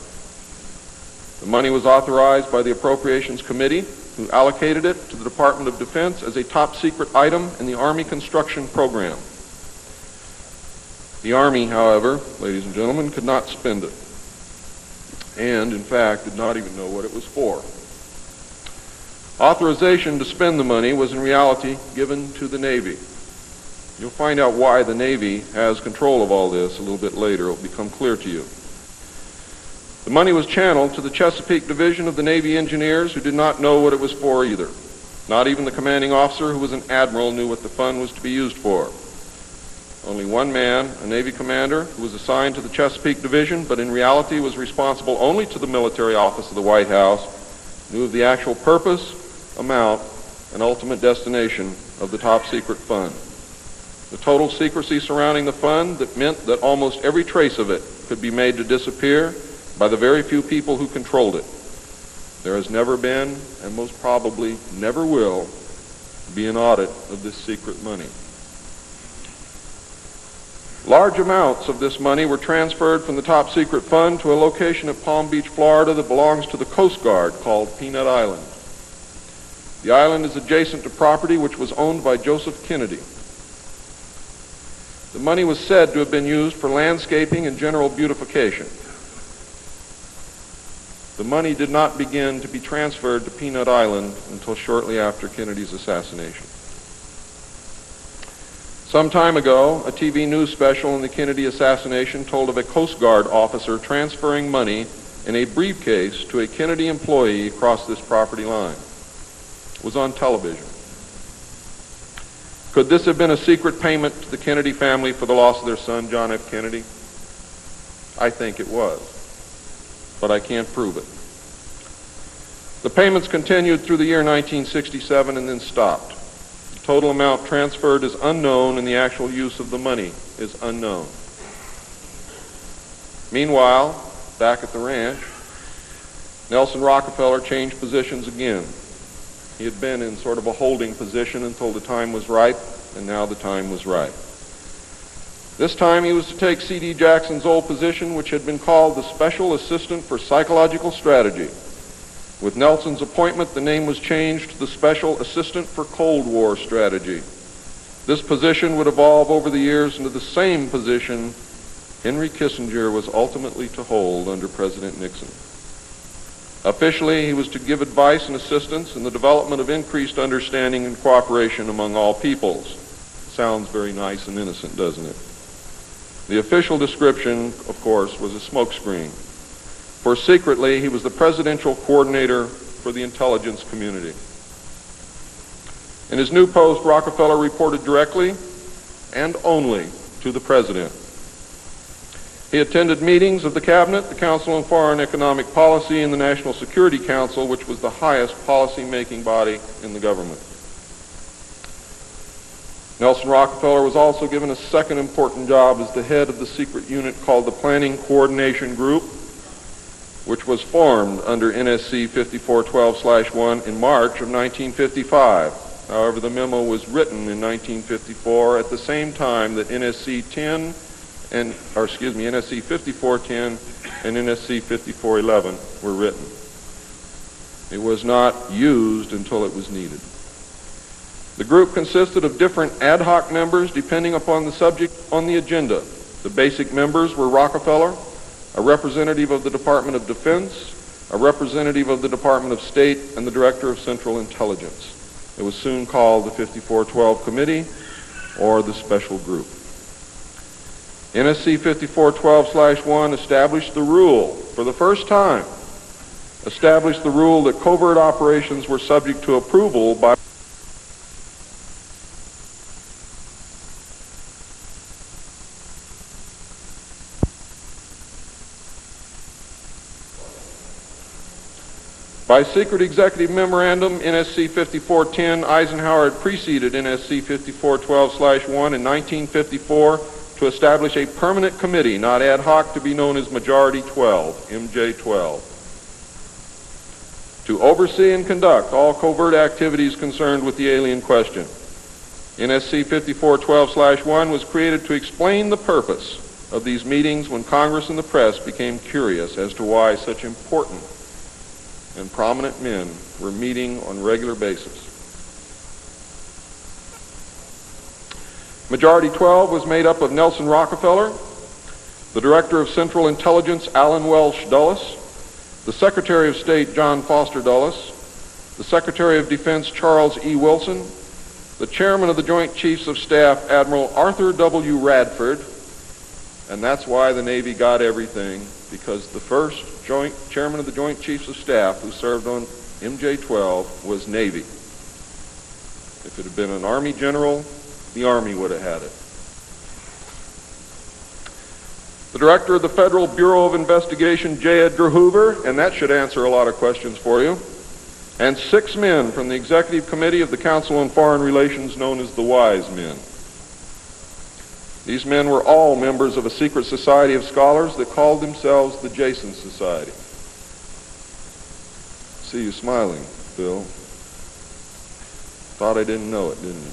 The money was authorized by the Appropriations Committee, who allocated it to the Department of Defense as a top secret item in the Army construction program. The Army, however, ladies and gentlemen, could not spend it, and in fact did not even know what it was for. Authorization to spend the money was in reality given to the Navy. You'll find out why the Navy has control of all this a little bit later. It will become clear to you. The money was channeled to the Chesapeake Division of the Navy Engineers, who did not know what it was for either. Not even the commanding officer, who was an admiral, knew what the fund was to be used for. Only one man, a Navy commander, who was assigned to the Chesapeake Division, but in reality was responsible only to the military office of the White House, knew of the actual purpose, amount, and ultimate destination of the top secret fund. The total secrecy surrounding the fund that meant that almost every trace of it could be made to disappear by the very few people who controlled it. There has never been, and most probably never will, be an audit of this secret money. Large amounts of this money were transferred from the top secret fund to a location at Palm Beach, Florida that belongs to the Coast Guard called Peanut Island. The island is adjacent to property which was owned by Joseph Kennedy. The money was said to have been used for landscaping and general beautification. The money did not begin to be transferred to Peanut Island until shortly after Kennedy's assassination. Some time ago, a TV news special on the Kennedy assassination told of a Coast Guard officer transferring money in a briefcase to a Kennedy employee across this property line. It was on television. Could this have been a secret payment to the Kennedy family for the loss of their son, John F. Kennedy? I think it was, but I can't prove it. The payments continued through the year 1967 and then stopped. The total amount transferred is unknown and the actual use of the money is unknown. Meanwhile, back at the ranch, Nelson Rockefeller changed positions again. He had been in sort of a holding position until the time was ripe, and now the time was right. This time he was to take C.D. Jackson's old position, which had been called the Special Assistant for Psychological Strategy. With Nelson's appointment, the name was changed to the Special Assistant for Cold War Strategy. This position would evolve over the years into the same position Henry Kissinger was ultimately to hold under President Nixon. Officially, he was to give advice and assistance in the development of increased understanding and cooperation among all peoples. Sounds very nice and innocent, doesn't it? The official description, of course, was a smokescreen. For secretly, he was the presidential coordinator for the intelligence community. In his new post, Rockefeller reported directly and only to the President. He attended meetings of the Cabinet, the Council on Foreign Economic Policy, and the National Security Council, which was the highest policy-making body in the government. Nelson Rockefeller was also given a second important job as the head of the secret unit called the Planning Coordination Group, which was formed under NSC 5412/1 in March of 1955. However, the memo was written in 1954 at the same time that NSC 5410 and NSC 5411 were written. It was not used until it was needed. The group consisted of different ad hoc members depending upon the subject on the agenda. The basic members were Rockefeller, a representative of the Department of Defense, a representative of the Department of State, and the Director of Central Intelligence. It was soon called the 5412 Committee or the Special Group. NSC 5412/1 established the rule, for the first time, established the rule that covert operations were subject to approval by secret executive memorandum. NSC 5410, Eisenhower had preceded NSC 5412/1 in 1954 to establish a permanent committee, not ad hoc, to be known as Majority 12, MJ12, to oversee and conduct all covert activities concerned with the alien question. NSC 5412/1 was created to explain the purpose of these meetings when Congress and the press became curious as to why such important and prominent men were meeting on a regular basis. Majority 12 was made up of Nelson Rockefeller, the Director of Central Intelligence, Allen Welsh Dulles, the Secretary of State, John Foster Dulles, the Secretary of Defense, Charles E. Wilson, the Chairman of the Joint Chiefs of Staff, Admiral Arthur W. Radford, and that's why the Navy got everything, because the first Chairman of the Joint Chiefs of Staff who served on MJ-12 was Navy. If it had been an Army general, the Army would have had it. The Director of the Federal Bureau of Investigation, J. Edgar Hoover, and that should answer a lot of questions for you, and 6 men from the Executive Committee of the Council on Foreign Relations known as the Wise Men. These men were all members of a secret society of scholars that called themselves the Jason Society. See you smiling, Bill. Thought I didn't know it, didn't you?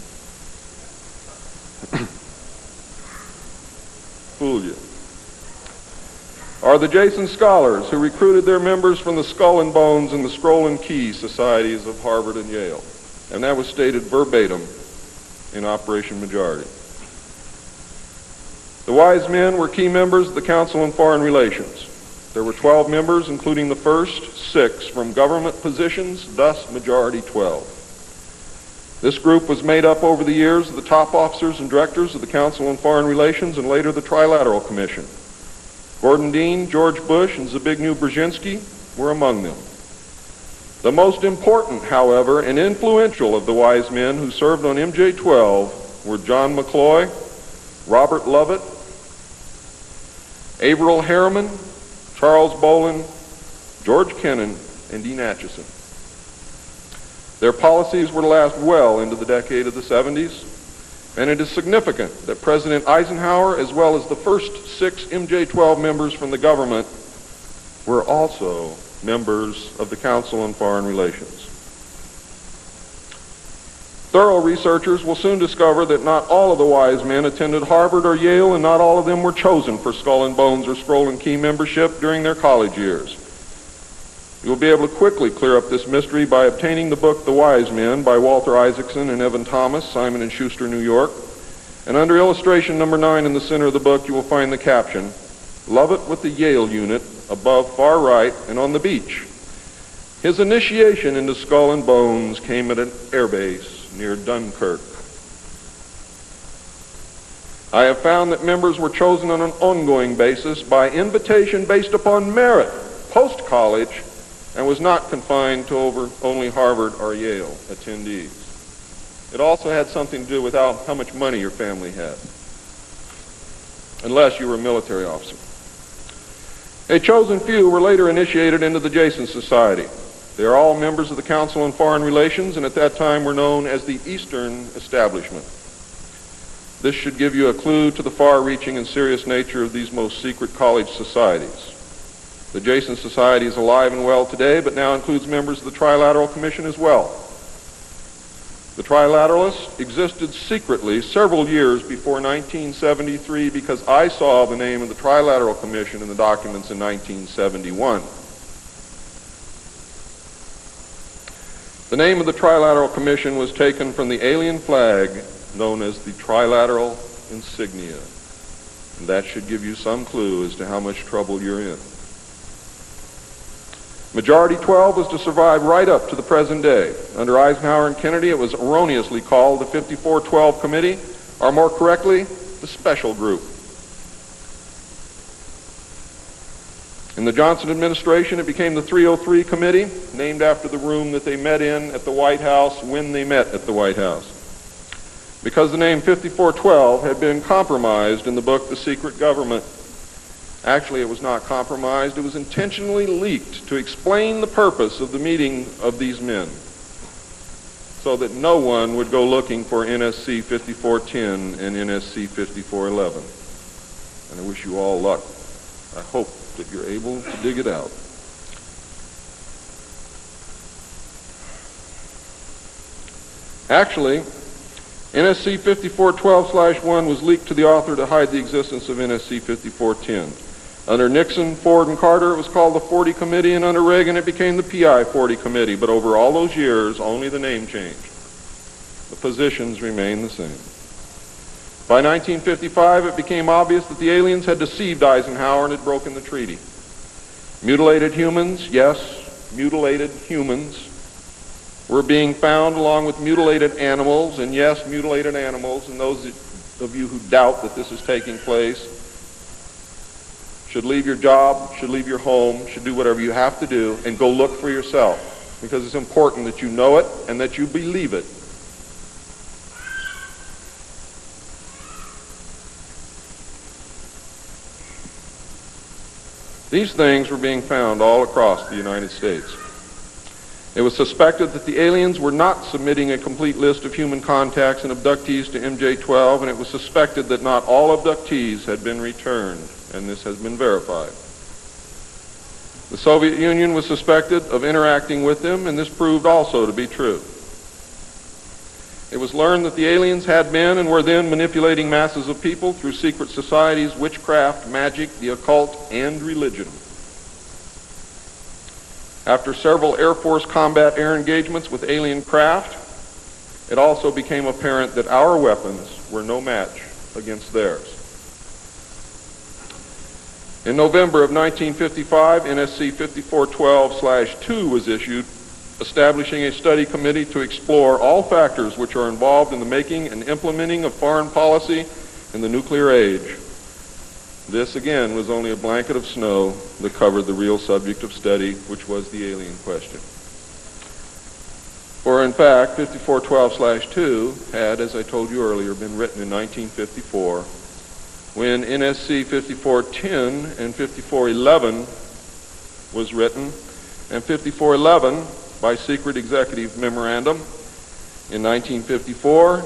Fooled you. Are the Jason scholars who recruited their members from the Skull and Bones and the Scroll and Key societies of Harvard and Yale. And that was stated verbatim in Operation Majority. The Wise Men were key members of the Council on Foreign Relations. There were 12 members, including the first 6 from government positions, thus Majority 12. This group was made up over the years of the top officers and directors of the Council on Foreign Relations and later the Trilateral Commission. Gordon Dean, George Bush, and Zbigniew Brzezinski were among them. The most important, however, and influential of the Wise Men who served on MJ-12 were John McCloy, Robert Lovett, Averill Harriman, Charles Bolin, George Kennan, and Dean Acheson. Their policies were to last well into the decade of the 70s, and it is significant that President Eisenhower, as well as the first 6 MJ-12 members from the government, were also members of the Council on Foreign Relations. Thorough researchers will soon discover that not all of the Wise Men attended Harvard or Yale, and not all of them were chosen for Skull and Bones or Scroll and Key membership during their college years. You will be able to quickly clear up this mystery by obtaining the book The Wise Men by Walter Isaacson and Evan Thomas, Simon & Schuster, New York. And under illustration number 9 in the center of the book, you will find the caption, "Lovett with the Yale unit, above far right and on the beach. His initiation into Skull and Bones came at an airbase near Dunkirk." I have found that members were chosen on an ongoing basis by invitation based upon merit, post-college, and was not confined to only Harvard or Yale attendees. It also had something to do with how much money your family had, unless you were a military officer. A chosen few were later initiated into the Jason Society. They are all members of the Council on Foreign Relations, and at that time were known as the Eastern Establishment. This should give you a clue to the far-reaching and serious nature of these most secret college societies. The Jason Society is alive and well today, but now includes members of the Trilateral Commission as well. The Trilateralists existed secretly several years before 1973 because I saw the name of the Trilateral Commission in the documents in 1971. The name of the Trilateral Commission was taken from the alien flag known as the Trilateral Insignia. And that should give you some clue as to how much trouble you're in. Majority 12 was to survive right up to the present day. Under Eisenhower and Kennedy, it was erroneously called the 5412 Committee, or more correctly, the Special Group. In the Johnson administration, it became the 303 Committee, named after the room that they met in at the White House when they met at the White House. Because the name 5412 had been compromised in the book The Secret Government. Actually, it was not compromised. It was intentionally leaked to explain the purpose of the meeting of these men so that no one would go looking for NSC 5410 and NSC 5411. And I wish you all luck. I hope that you're able to dig it out. Actually, NSC 5412/1 was leaked to the author to hide the existence of NSC 5410. Under Nixon, Ford, and Carter, it was called the 40 Committee, and under Reagan, it became the PI 40 Committee. But over all those years, only the name changed. The positions remained the same. By 1955, it became obvious that the aliens had deceived Eisenhower and had broken the treaty. Mutilated humans, yes, mutilated humans, were being found along with mutilated animals, and yes, mutilated animals, and those of you who doubt that this is taking place should leave your job, should leave your home, should do whatever you have to do, and go look for yourself, because it's important that you know it and that you believe it. These things were being found all across the United States. It was suspected that the aliens were not submitting a complete list of human contacts and abductees to MJ-12, and it was suspected that not all abductees had been returned, and this has been verified. The Soviet Union was suspected of interacting with them, and this proved also to be true. It was learned that the aliens had been and were then manipulating masses of people through secret societies, witchcraft, magic, the occult, and religion. After several Air Force combat air engagements with alien craft, it also became apparent that our weapons were no match against theirs. In November of 1955, NSC 5412/2 was issued, establishing a study committee to explore all factors which are involved in the making and implementing of foreign policy in the nuclear age. This, again, was only a blanket of snow that covered the real subject of study, which was the alien question. For, in fact, 5412/2 had, as I told you earlier, been written in 1954, when NSC 5410 and 5411 was written, and 5411 by secret executive memorandum in 1954.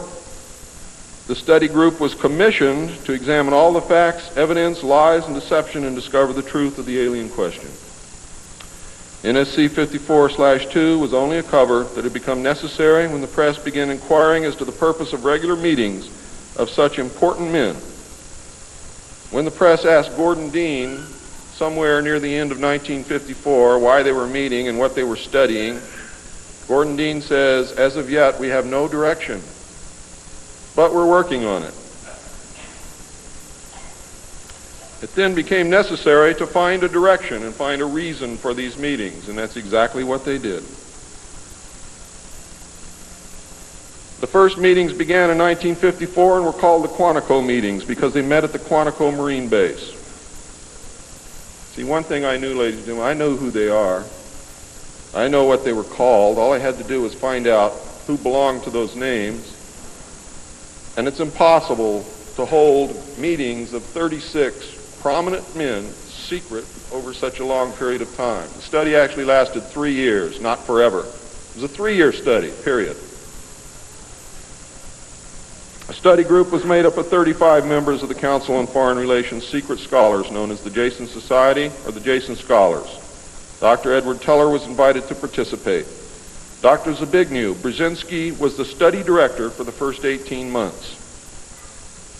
The study group was commissioned to examine all the facts, evidence, lies, and deception and discover the truth of the alien question. NSC 54/2 was only a cover that had become necessary when the press began inquiring as to the purpose of regular meetings of such important men. When the press asked Gordon Dean somewhere near the end of 1954 why they were meeting and what they were studying, Gordon Dean says, "As of yet, we have no direction, but we're working on it." It then became necessary to find a direction and find a reason for these meetings, and that's exactly what they did. The first meetings began in 1954 and were called the Quantico meetings because they met at the Quantico Marine Base. See, one thing I knew, ladies and gentlemen, I know who they are. I know what they were called. All I had to do was find out who belonged to those names And it's impossible to hold meetings of 36 prominent men secret over such a long period of time. The study actually lasted 3 years, not forever. It was a 3-year study, period. A study group was made up of 35 members of the Council on Foreign Relations secret scholars known as the Jason Society or the Jason Scholars. Dr. Edward Teller was invited to participate. Dr. Zbigniew Brzezinski was the study director for the first 18 months.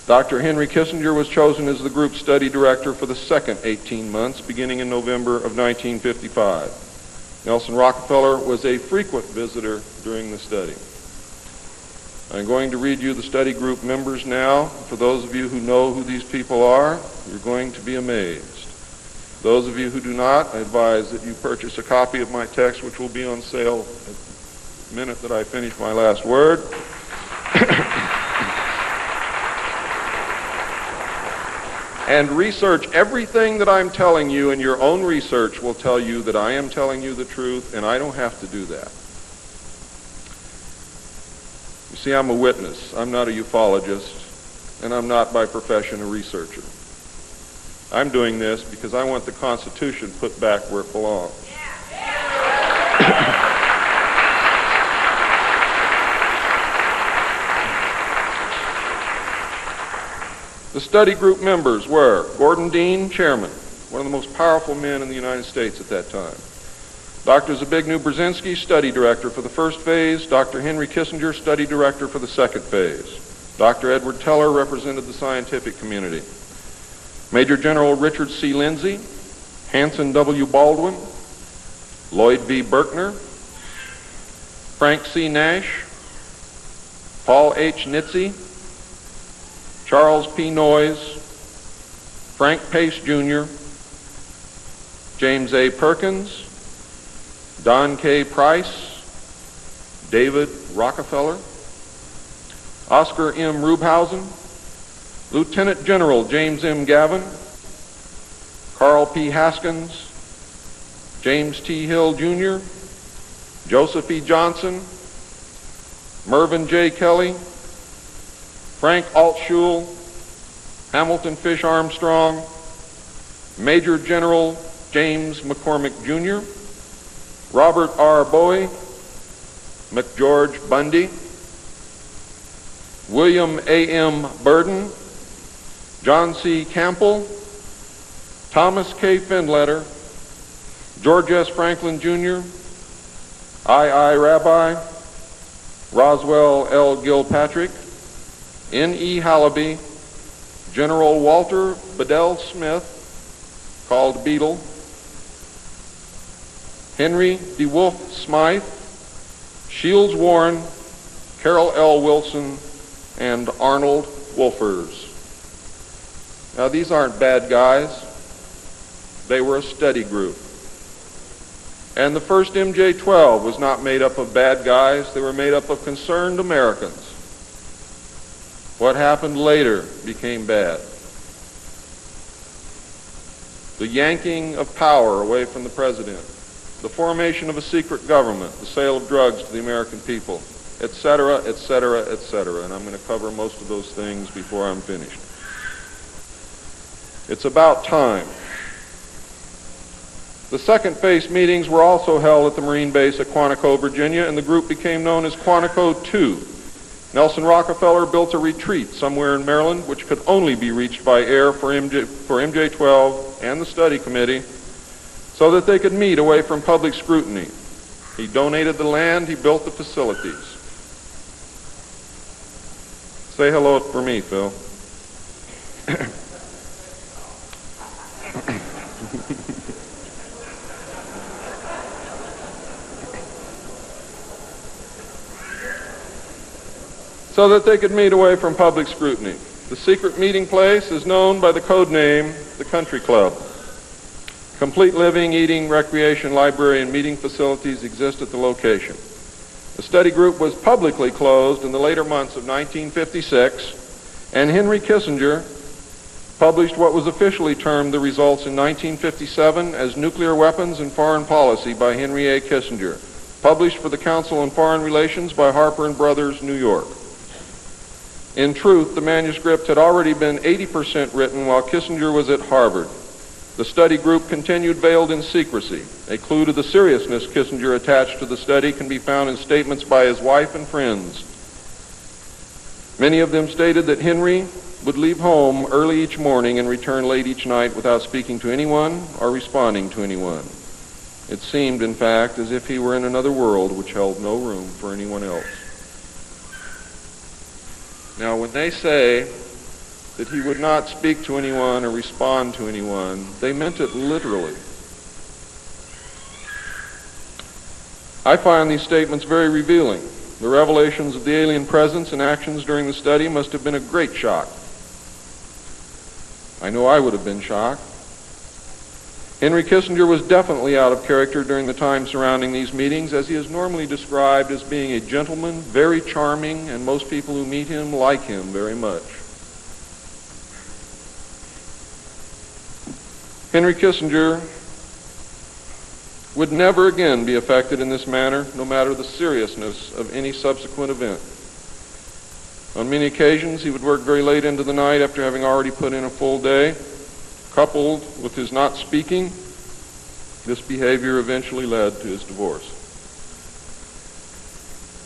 Dr. Henry Kissinger was chosen as the group study director for the second 18 months, beginning in November of 1955. Nelson Rockefeller was a frequent visitor during the study. I'm going to read you the study group members now. For those of you who know who these people are, you're going to be amazed. Those of you who do not, I advise that you purchase a copy of my text, which will be on sale at the minute that I finish my last word. And research everything that I'm telling you, and your own research will tell you that I am telling you the truth, and I don't have to do that. You see, I'm a witness. I'm not a ufologist, and I'm not by profession a researcher. I'm doing this because I want the Constitution put back where it belongs. The study group members were Gordon Dean, chairman, one of the most powerful men in the United States at that time. Dr. Zbigniew Brzezinski, study director for the first phase. Dr. Henry Kissinger, study director for the second phase. Dr. Edward Teller represented the scientific community. Major General Richard C. Lindsay, Hanson W. Baldwin, Lloyd V. Berkner, Frank C. Nash, Paul H. Nitze, Charles P. Noyes, Frank Pace Jr., James A. Perkins, Don K. Price, David Rockefeller, Oscar M. Rubhausen, Lieutenant General James M. Gavin, Carl P. Haskins, James T. Hill Jr., Joseph E. Johnson, Mervyn J. Kelly, Frank Altschul, Hamilton Fish Armstrong, Major General James McCormick Jr., Robert R. Bowie, McGeorge Bundy, William A. M. Burden, John C. Campbell, Thomas K. Findletter, George S. Franklin Jr., I. Rabbi, Roswell L. Gilpatrick, N. E. Hallaby, General Walter Bedell Smith, called Beetle, Henry DeWolf Smythe, Shields Warren, Carol L. Wilson, and Arnold Wolfers. Now, these aren't bad guys. They were a study group. And the first MJ-12 was not made up of bad guys. They were made up of concerned Americans. What happened later became bad. The yanking of power away from the president, the formation of a secret government, the sale of drugs to the American people, etc., etc., etc. And I'm going to cover most of those things before I'm finished. It's about time. The second phase meetings were also held at the Marine base at Quantico, Virginia, and the group became known as Quantico 2. Nelson Rockefeller built a retreat somewhere in Maryland, which could only be reached by air for MJ-12 and the study committee, so that they could meet away from public scrutiny. He donated the land, he built the facilities. Say hello for me, Phil. So that they could meet away from public scrutiny. The secret meeting place is known by the code name, the Country Club. Complete living, eating, recreation, library, and meeting facilities exist at the location. The study group was publicly closed in the later months of 1956, and Henry Kissinger published what was officially termed the results in 1957 as Nuclear Weapons and Foreign Policy by Henry A. Kissinger, published for the Council on Foreign Relations by Harper and Brothers, New York. In truth, the manuscript had already been 80% written while Kissinger was at Harvard. The study group continued veiled in secrecy. A clue to the seriousness Kissinger attached to the study can be found in statements by his wife and friends. Many of them stated that Henry would leave home early each morning and return late each night without speaking to anyone or responding to anyone. It seemed, in fact, as if he were in another world which held no room for anyone else. Now, when they say that he would not speak to anyone or respond to anyone, they meant it literally. I find these statements very revealing. The revelations of the alien presence and actions during the study must have been a great shock. I know I would have been shocked. Henry Kissinger was definitely out of character during the time surrounding these meetings, as he is normally described as being a gentleman, very charming, and most people who meet him like him very much. Henry Kissinger would never again be affected in this manner, no matter the seriousness of any subsequent event. On many occasions, he would work very late into the night after having already put in a full day. Coupled with his not speaking, this behavior eventually led to his divorce.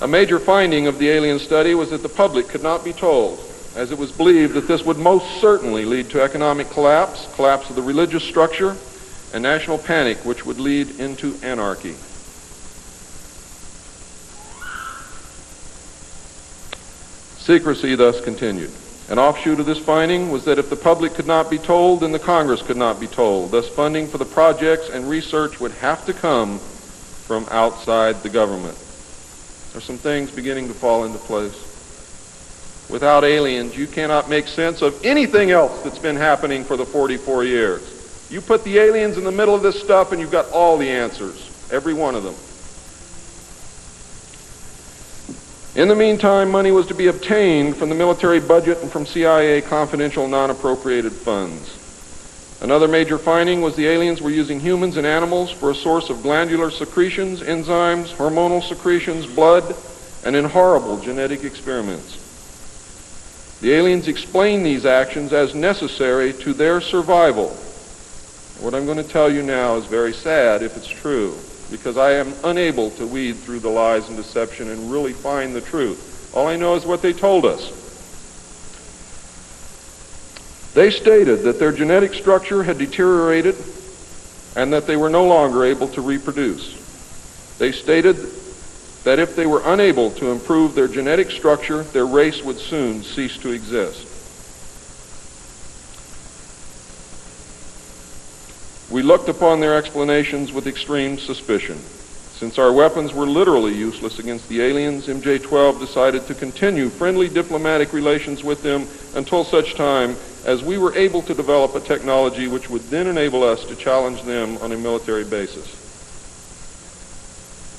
A major finding of the alien study was that the public could not be told, as it was believed that this would most certainly lead to economic collapse of the religious structure, and national panic, which would lead into anarchy. Secrecy thus continued. An offshoot of this finding was that if the public could not be told, then the Congress could not be told. Thus, funding for the projects and research would have to come from outside the government. There are some things beginning to fall into place. Without aliens, you cannot make sense of anything else that's been happening for the 44 years. You put the aliens in the middle of this stuff and you've got all the answers, every one of them. In the meantime, money was to be obtained from the military budget and from CIA confidential non-appropriated funds. Another major finding was the aliens were using humans and animals for a source of glandular secretions, enzymes, hormonal secretions, blood, and in horrible genetic experiments. The aliens explained these actions as necessary to their survival. What I'm going to tell you now is very sad if it's true, because I am unable to weed through the lies and deception and really find the truth. All I know is what they told us. They stated that their genetic structure had deteriorated and that they were no longer able to reproduce. They stated that if they were unable to improve their genetic structure, their race would soon cease to exist. We looked upon their explanations with extreme suspicion. Since our weapons were literally useless against the aliens, MJ-12 decided to continue friendly diplomatic relations with them until such time as we were able to develop a technology which would then enable us to challenge them on a military basis.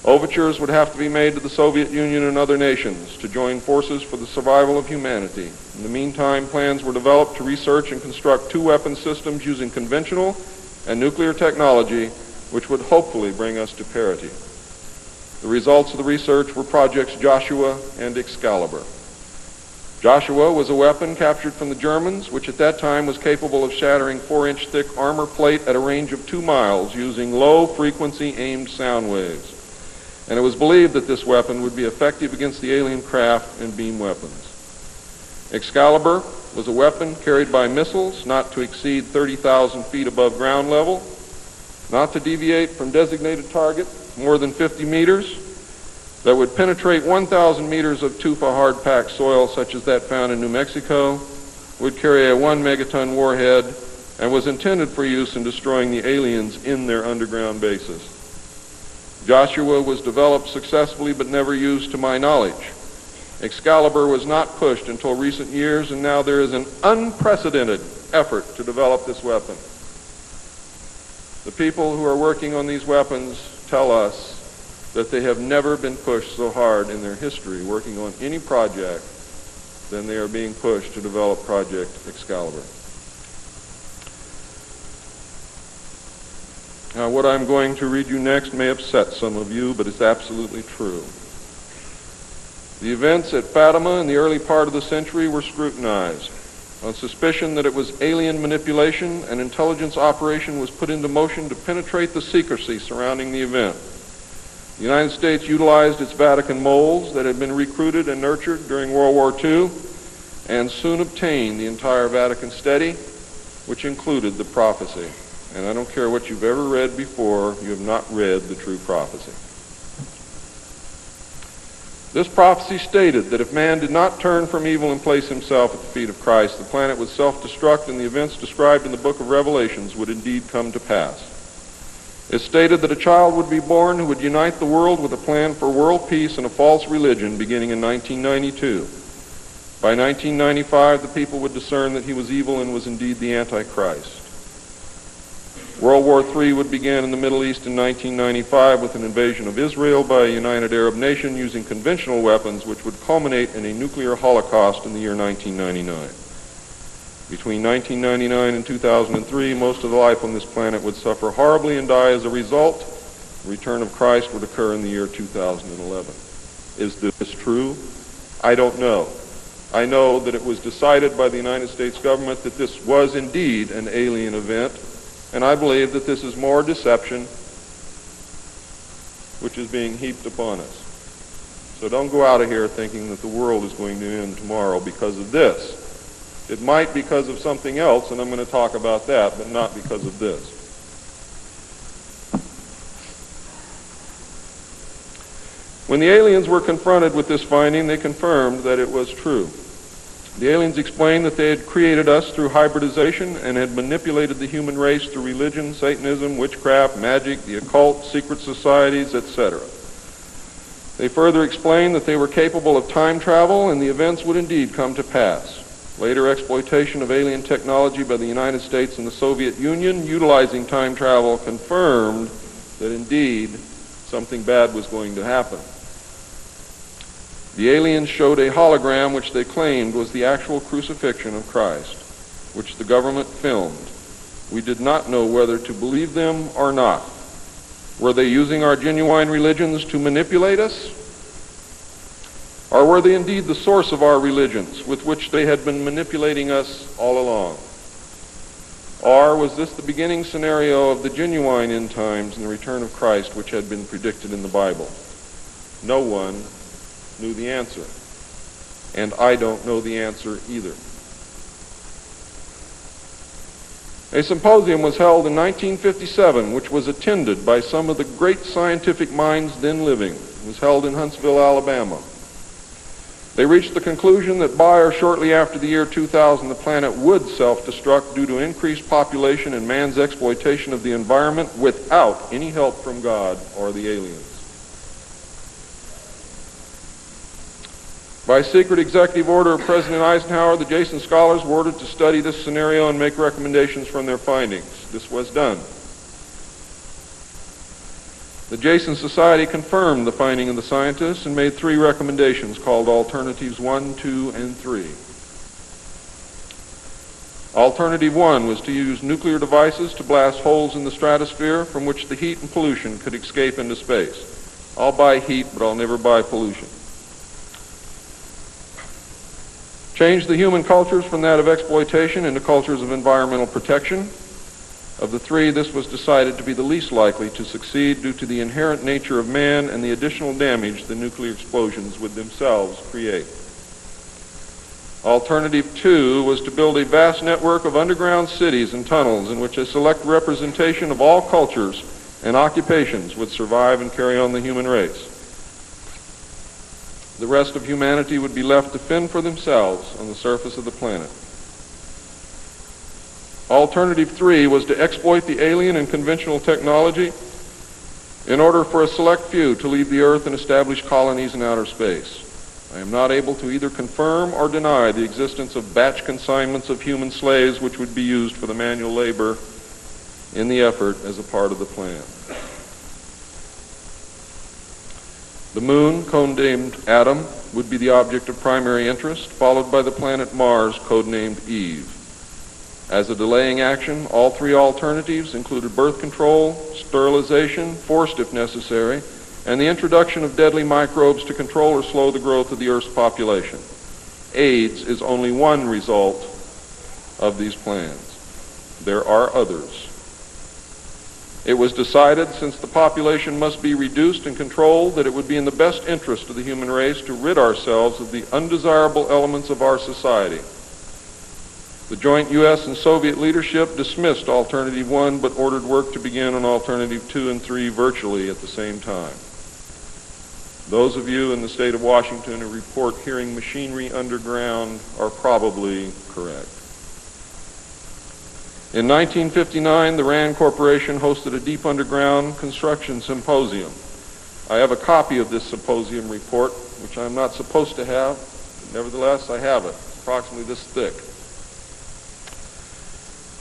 Overtures would have to be made to the Soviet Union and other nations to join forces for the survival of humanity. In the meantime, plans were developed to research and construct two weapon systems using conventional and nuclear technology, which would hopefully bring us to parity. The results of the research were projects Joshua and Excalibur. Joshua was a weapon captured from the Germans, which at that time was capable of shattering 4-inch thick armor plate at a range of 2 miles using low-frequency aimed sound waves. And it was believed that this weapon would be effective against the alien craft and beam weapons. Excalibur was a weapon carried by missiles not to exceed 30,000 feet above ground level, not to deviate from designated target more than 50 meters, that would penetrate 1,000 meters of tufa hard-packed soil such as that found in New Mexico, would carry a 1 megaton warhead, and was intended for use in destroying the aliens in their underground bases. Joshua was developed successfully but never used to my knowledge. Excalibur was not pushed until recent years, and now there is an unprecedented effort to develop this weapon. The people who are working on these weapons tell us that they have never been pushed so hard in their history working on any project than they are being pushed to develop Project Excalibur. Now, what I'm going to read you next may upset some of you, but it's absolutely true. The events at Fatima in the early part of the century were scrutinized. On suspicion that it was alien manipulation, an intelligence operation was put into motion to penetrate the secrecy surrounding the event. The United States utilized its Vatican moles that had been recruited and nurtured during World War II and soon obtained the entire Vatican study, which included the prophecy. And I don't care what you've ever read before, you have not read the true prophecy. This prophecy stated that if man did not turn from evil and place himself at the feet of Christ, the planet would self-destruct and the events described in the book of Revelations would indeed come to pass. It stated that a child would be born who would unite the world with a plan for world peace and a false religion beginning in 1992. By 1995, the people would discern that he was evil and was indeed the Antichrist. World War III would begin in the Middle East in 1995 with an invasion of Israel by a united Arab nation using conventional weapons, which would culminate in a nuclear holocaust in the year 1999. Between 1999 and 2003, most of the life on this planet would suffer horribly and die as a result. The return of Christ would occur in the year 2011. Is this true? I don't know. I know that it was decided by the United States government that this was indeed an alien event, and I believe that this is more deception which is being heaped upon us. So don't go out of here thinking that the world is going to end tomorrow because of this. It might because of something else, and I'm going to talk about that, but not because of this. When the aliens were confronted with this finding, they confirmed that it was true. The aliens explained that they had created us through hybridization and had manipulated the human race through religion, Satanism, witchcraft, magic, the occult, secret societies, etc. They further explained that they were capable of time travel and the events would indeed come to pass. Later exploitation of alien technology by the United States and the Soviet Union utilizing time travel confirmed that indeed something bad was going to happen. The aliens showed a hologram which they claimed was the actual crucifixion of Christ, which the government filmed. We did not know whether to believe them or not. Were they using our genuine religions to manipulate us? Or were they indeed the source of our religions with which they had been manipulating us all along? Or was this the beginning scenario of the genuine end times and the return of Christ which had been predicted in the Bible? No one knew the answer, and I don't know the answer either. A symposium was held in 1957, which was attended by some of the great scientific minds then living. It was held in Huntsville, Alabama. They reached the conclusion that by or shortly after the year 2000, the planet would self-destruct due to increased population and man's exploitation of the environment without any help from God or the aliens. By secret executive order of President Eisenhower, the Jason scholars were ordered to study this scenario and make recommendations from their findings. This was done. The Jason Society confirmed the finding of the scientists and made 3 recommendations called Alternatives 1, 2, and 3. Alternative 1 was to use nuclear devices to blast holes in the stratosphere from which the heat and pollution could escape into space. I'll buy heat, but I'll never buy pollution. Change the human cultures from that of exploitation into cultures of environmental protection. Of the 3, this was decided to be the least likely to succeed due to the inherent nature of man and the additional damage the nuclear explosions would themselves create. Alternative 2 was to build a vast network of underground cities and tunnels in which a select representation of all cultures and occupations would survive and carry on the human race. The rest of humanity would be left to fend for themselves on the surface of the planet. Alternative 3 was to exploit the alien and conventional technology in order for a select few to leave the Earth and establish colonies in outer space. I am not able to either confirm or deny the existence of batch consignments of human slaves which would be used for the manual labor in the effort as a part of the plan. The moon, codenamed Adam, would be the object of primary interest, followed by the planet Mars, codenamed Eve. As a delaying action, all 3 alternatives included birth control, sterilization, forced if necessary, and the introduction of deadly microbes to control or slow the growth of the Earth's population. AIDS is only one result of these plans. There are others. It was decided, since the population must be reduced and controlled, that it would be in the best interest of the human race to rid ourselves of the undesirable elements of our society. The joint U.S. and Soviet leadership dismissed Alternative 1 but ordered work to begin on Alternative 2 and 3 virtually at the same time. Those of you in the state of Washington who report hearing machinery underground are probably correct. In 1959, the RAND Corporation hosted a deep underground construction symposium. I have a copy of this symposium report, which I'm not supposed to have, but nevertheless I have it, approximately this thick.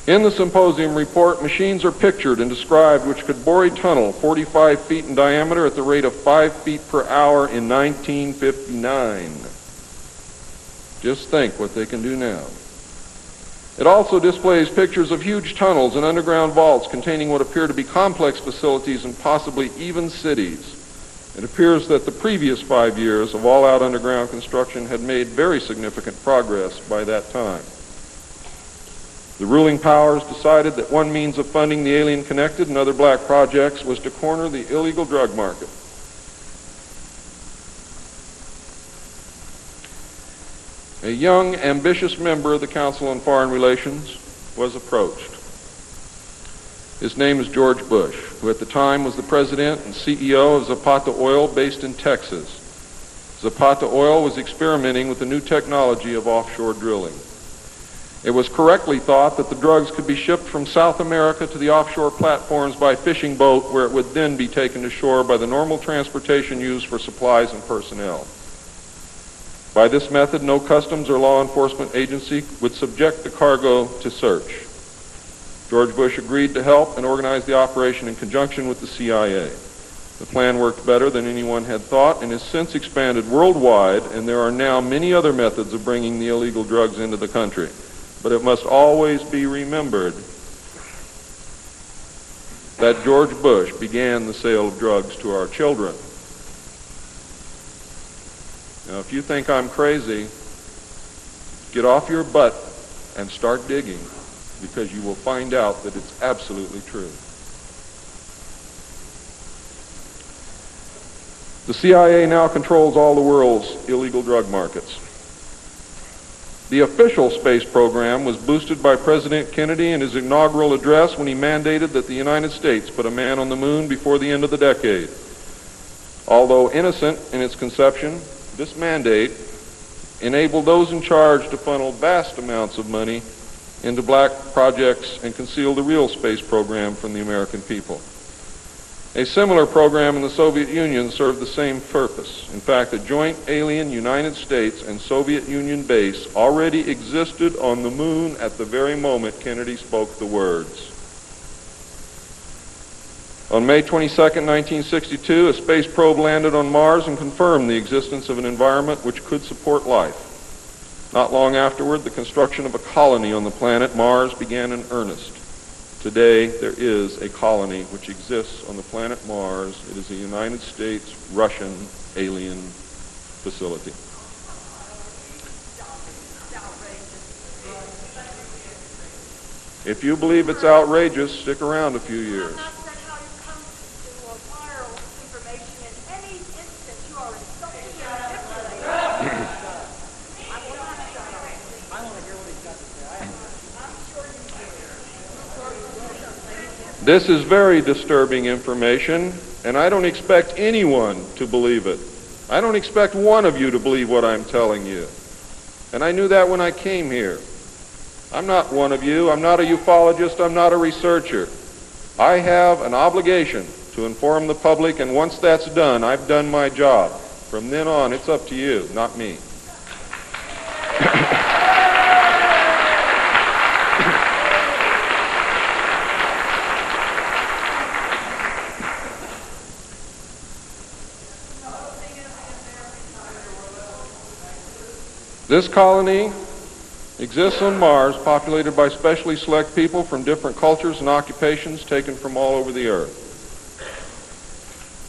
In the symposium report, machines are pictured and described which could bore a tunnel 45 feet in diameter at the rate of 5 feet per hour in 1959. Just think what they can do now. It also displays pictures of huge tunnels and underground vaults containing what appear to be complex facilities and possibly even cities. It appears that the previous 5 years of all-out underground construction had made very significant progress by that time. The ruling powers decided that one means of funding the alien-connected and other black projects was to corner the illegal drug market. A young, ambitious member of the Council on Foreign Relations was approached. His name is George Bush, who at the time was the president and CEO of Zapata Oil based in Texas. Zapata Oil was experimenting with the new technology of offshore drilling. It was correctly thought that the drugs could be shipped from South America to the offshore platforms by fishing boat, where it would then be taken to shore by the normal transportation used for supplies and personnel. By this method, no customs or law enforcement agency would subject the cargo to search. George Bush agreed to help and organize the operation in conjunction with the CIA. The plan worked better than anyone had thought and has since expanded worldwide, and there are now many other methods of bringing the illegal drugs into the country. But it must always be remembered that George Bush began the sale of drugs to our children. Now, if you think I'm crazy, get off your butt and start digging, because you will find out that it's absolutely true. The CIA now controls all the world's illegal drug markets. The official space program was boosted by President Kennedy in his inaugural address when he mandated that the United States put a man on the moon before the end of the decade. Although innocent in its conception, this mandate enabled those in charge to funnel vast amounts of money into black projects and conceal the real space program from the American people. A similar program in the Soviet Union served the same purpose. In fact, a joint alien United States and Soviet Union base already existed on the moon at the very moment Kennedy spoke the words. On May 22, 1962, a space probe landed on Mars and confirmed the existence of an environment which could support life. Not long afterward, the construction of a colony on the planet Mars began in earnest. Today, there is a colony which exists on the planet Mars. It is a United States-Russian alien facility. If you believe it's outrageous, stick around a few years. This is very disturbing information, and I don't expect anyone to believe it. I don't expect one of you to believe what I'm telling you. And I knew that when I came here. I'm not one of you. I'm not a ufologist. I'm not a researcher. I have an obligation to inform the public, and once that's done, I've done my job. From then on, it's up to you, not me. This colony exists on Mars, populated by specially select people from different cultures and occupations taken from all over the earth.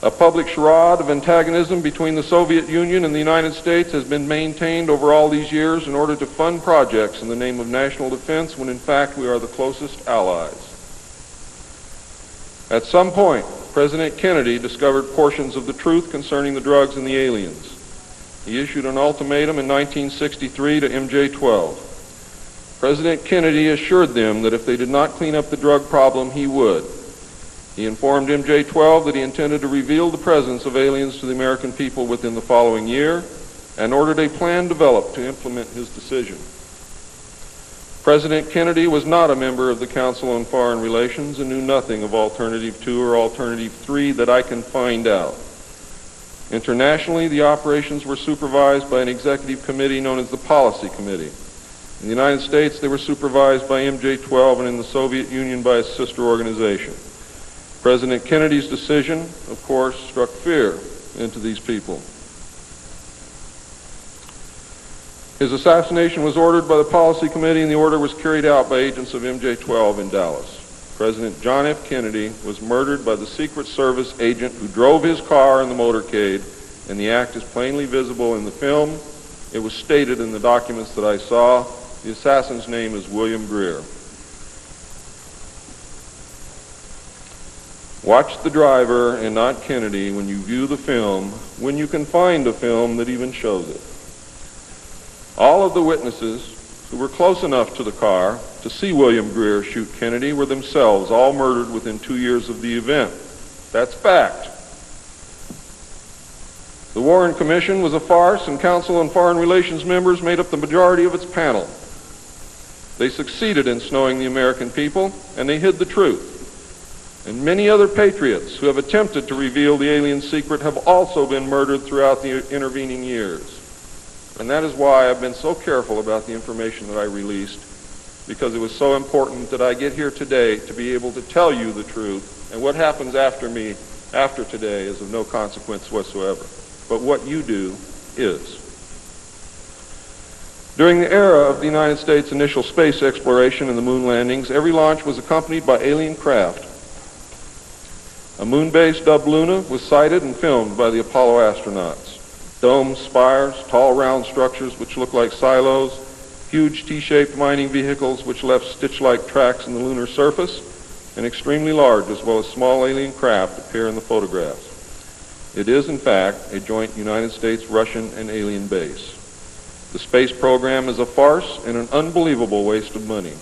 A public charade of antagonism between the Soviet Union and the United States has been maintained over all these years in order to fund projects in the name of national defense when in fact we are the closest allies. At some point, President Kennedy discovered portions of the truth concerning the drugs and the aliens. He issued an ultimatum in 1963 to MJ-12. President Kennedy assured them that if they did not clean up the drug problem, he would. He informed MJ-12 that he intended to reveal the presence of aliens to the American people within the following year and ordered a plan developed to implement his decision. President Kennedy was not a member of the Council on Foreign Relations and knew nothing of Alternative 2 or Alternative 3 that I can find out. Internationally, the operations were supervised by an executive committee known as the Policy Committee. In the United States, they were supervised by MJ-12 and in the Soviet Union by its sister organization. President Kennedy's decision, of course, struck fear into these people. His assassination was ordered by the Policy Committee, and the order was carried out by agents of MJ-12 in Dallas. President John F. Kennedy was murdered by the Secret Service agent who drove his car in the motorcade, and the act is plainly visible in the film. It was stated in the documents that I saw. The assassin's name is William Greer. Watch the driver and not Kennedy when you view the film, when you can find a film that even shows it. All of the witnesses who were close enough to the car to see William Greer shoot Kennedy were themselves all murdered within 2 years of the event. That's fact. The Warren Commission was a farce, and Council on Foreign Relations members made up the majority of its panel. They succeeded in snowing the American people, and they hid the truth. And many other patriots who have attempted to reveal the alien secret have also been murdered throughout the intervening years. And that is why I've been so careful about the information that I released, because it was so important that I get here today to be able to tell you the truth, and what happens after me, after today, is of no consequence whatsoever. But what you do is. During the era of the United States' initial space exploration and the moon landings, every launch was accompanied by alien craft. A moon base dubbed Luna was sighted and filmed by the Apollo astronauts. Domes, spires, tall round structures which look like silos, huge T-shaped mining vehicles which left stitch-like tracks in the lunar surface, and extremely large as well as small alien craft appear in the photographs. It is, in fact, a joint United States, Russian, and alien base. The space program is a farce and an unbelievable waste of money.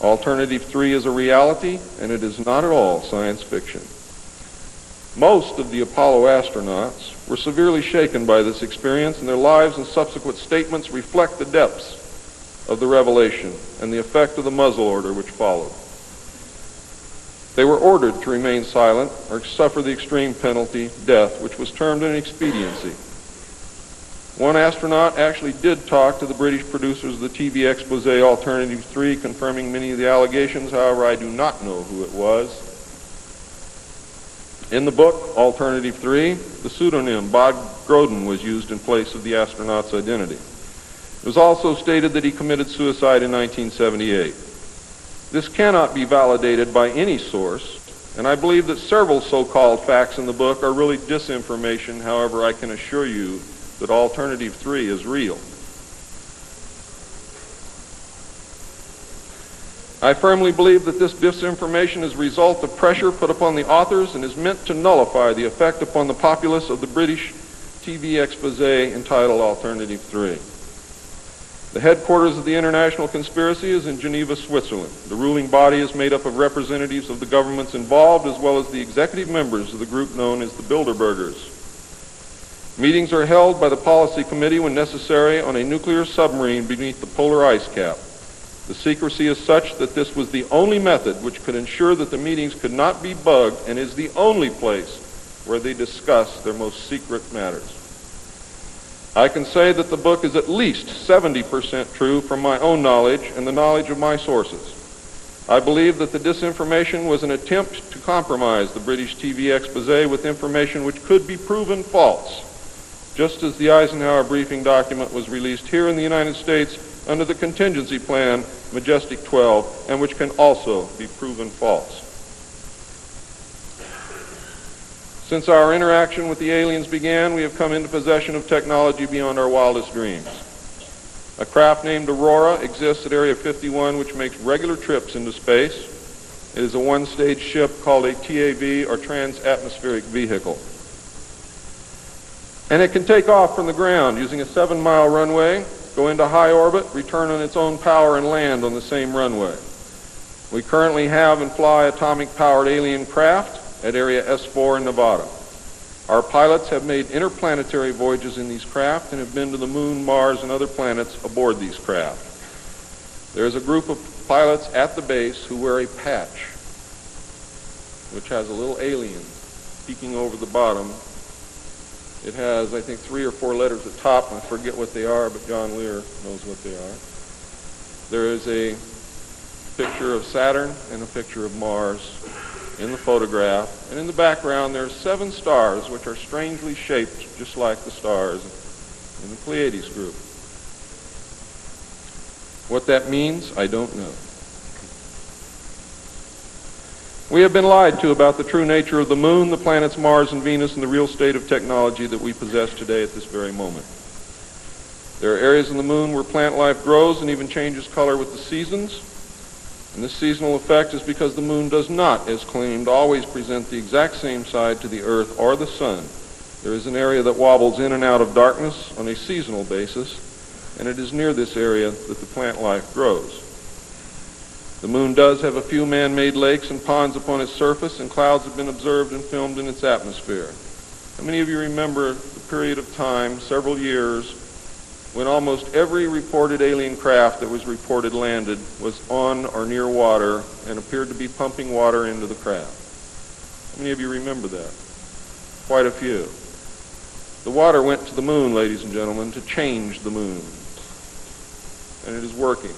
Alternative 3 is a reality, and it is not at all science fiction. Most of the Apollo astronauts were severely shaken by this experience, and their lives and subsequent statements reflect the depths of the revelation and the effect of the muzzle order which followed. They were ordered to remain silent or suffer the extreme penalty, death, which was termed an expediency. One astronaut actually did talk to the British producers of the TV expose Alternative 3, confirming many of the allegations. However, I do not know who it was. In the book, Alternative 3, the pseudonym Bob Groden was used in place of the astronaut's identity. It was also stated that he committed suicide in 1978. This cannot be validated by any source, and I believe that several so-called facts in the book are really disinformation. However, I can assure you that Alternative 3 is real. I firmly believe that this disinformation is a result of pressure put upon the authors and is meant to nullify the effect upon the populace of the British TV expose entitled Alternative 3. The headquarters of the international conspiracy is in Geneva, Switzerland. The ruling body is made up of representatives of the governments involved as well as the executive members of the group known as the Bilderbergers. Meetings are held by the Policy Committee when necessary on a nuclear submarine beneath the polar ice cap. The secrecy is such that this was the only method which could ensure that the meetings could not be bugged, and is the only place where they discuss their most secret matters. I can say that the book is at least 70% true from my own knowledge and the knowledge of my sources. I believe that the disinformation was an attempt to compromise the British TV expose with information which could be proven false, just as the Eisenhower briefing document was released here in the United States under the contingency plan Majestic 12, and which can also be proven false. Since our interaction with the aliens began, we have come into possession of technology beyond our wildest dreams. A craft named Aurora exists at Area 51, which makes regular trips into space. It is a one-stage ship called a TAV, or Trans-Atmospheric Vehicle. And it can take off from the ground using a 7-mile runway, go into high orbit, return on its own power, and land on the same runway. We currently have and fly atomic-powered alien craft at Area S4 in Nevada. Our pilots have made interplanetary voyages in these craft and have been to the Moon, Mars, and other planets aboard these craft. There is a group of pilots at the base who wear a patch, which has a little alien peeking over the bottom. It has, I think, 3 or 4 letters at the top, and I forget what they are, but John Lear knows what they are. There is a picture of Saturn and a picture of Mars in the photograph, and in the background there are 7 stars which are strangely shaped just like the stars in the Pleiades group. What that means, I don't know. We have been lied to about the true nature of the moon, the planets Mars and Venus, and the real state of technology that we possess today at this very moment. There are areas in the moon where plant life grows and even changes color with the seasons. And this seasonal effect is because the moon does not, as claimed, always present the exact same side to the Earth or the sun. There is an area that wobbles in and out of darkness on a seasonal basis, and it is near this area that the plant life grows. The moon does have a few man-made lakes and ponds upon its surface, and clouds have been observed and filmed in its atmosphere. How many of you remember the period of time, several years, when almost every reported alien craft that was reported landed was on or near water and appeared to be pumping water into the craft? How many of you remember that? Quite a few. The water went to the moon, ladies and gentlemen, to change the moon. And it is working.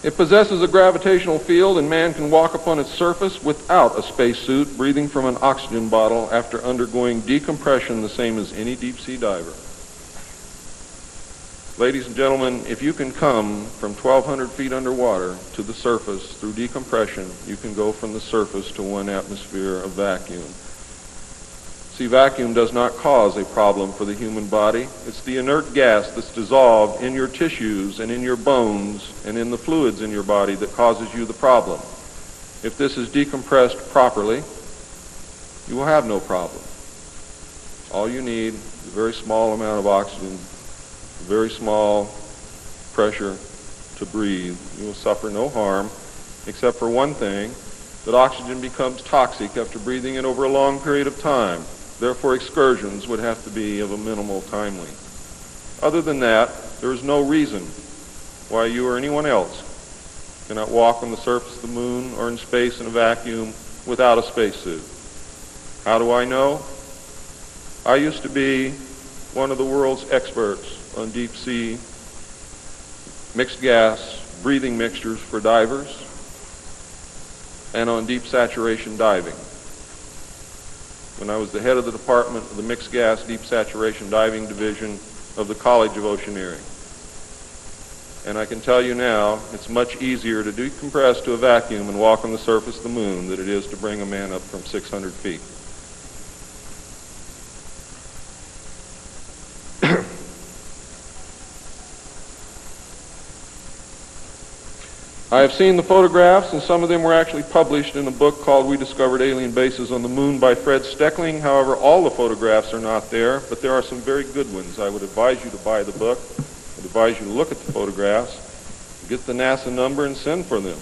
It possesses a gravitational field, and man can walk upon its surface without a spacesuit, breathing from an oxygen bottle after undergoing decompression the same as any deep-sea diver. Ladies and gentlemen, if you can come from 1,200 feet underwater to the surface through decompression, you can go from the surface to 1 atmosphere of vacuum. See, vacuum does not cause a problem for the human body. It's the inert gas that's dissolved in your tissues and in your bones and in the fluids in your body that causes you the problem. If this is decompressed properly, you will have no problem. All you need is a very small amount of oxygen, a very small pressure to breathe. You will suffer no harm, except for one thing, that oxygen becomes toxic after breathing it over a long period of time. Therefore, excursions would have to be of a minimal time length. Other than that, there is no reason why you or anyone else cannot walk on the surface of the moon or in space in a vacuum without a spacesuit. How do I know? I used to be one of the world's experts on deep sea mixed gas breathing mixtures for divers and on deep saturation diving. When I was the head of the department of the Mixed Gas Deep Saturation Diving Division of the College of Oceaneering. And I can tell you now, it's much easier to decompress to a vacuum and walk on the surface of the moon than it is to bring a man up from 600 feet. I have seen the photographs, and some of them were actually published in a book called We Discovered Alien Bases on the Moon by Fred Steckling. However, all the photographs are not there, but there are some very good ones. I would advise you to buy the book. I would advise you to look at the photographs, get the NASA number, and send for them.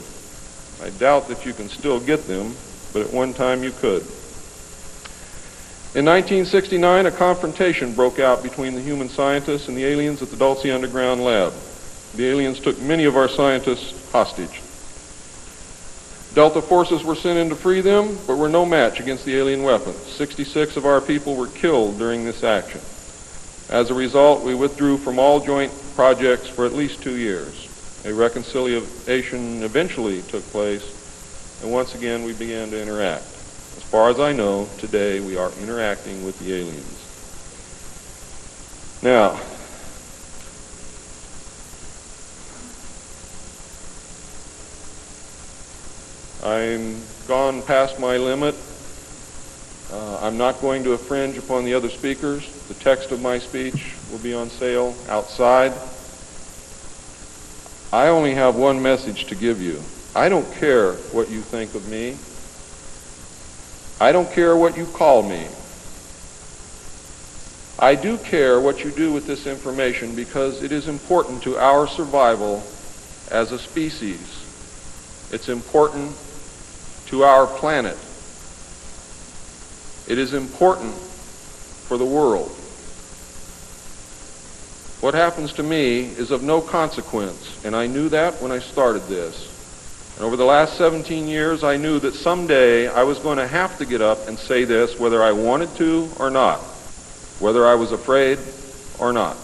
I doubt that you can still get them, but at one time you could. In 1969, a confrontation broke out between the human scientists and the aliens at the Dulce Underground Lab. The aliens took many of our scientists hostage. Delta forces were sent in to free them, but were no match against the alien weapons. 66 of our people were killed during this action. As a result, we withdrew from all joint projects for at least 2 years. A reconciliation eventually took place, and once again we began to interact. As far as I know, today we are interacting with the aliens. Now, I'm gone past my limit. I'm not going to infringe upon the other speakers. The text of my speech will be on sale outside. I only have one message to give you. I don't care what you think of me. I don't care what you call me. I do care what you do with this information because it is important to our survival as a species. It's important to our planet. It is important for the world. What happens to me is of no consequence, and I knew that when I started this. And over the last 17 years, I knew that someday I was going to have to get up and say this, whether I wanted to or not, whether I was afraid or not.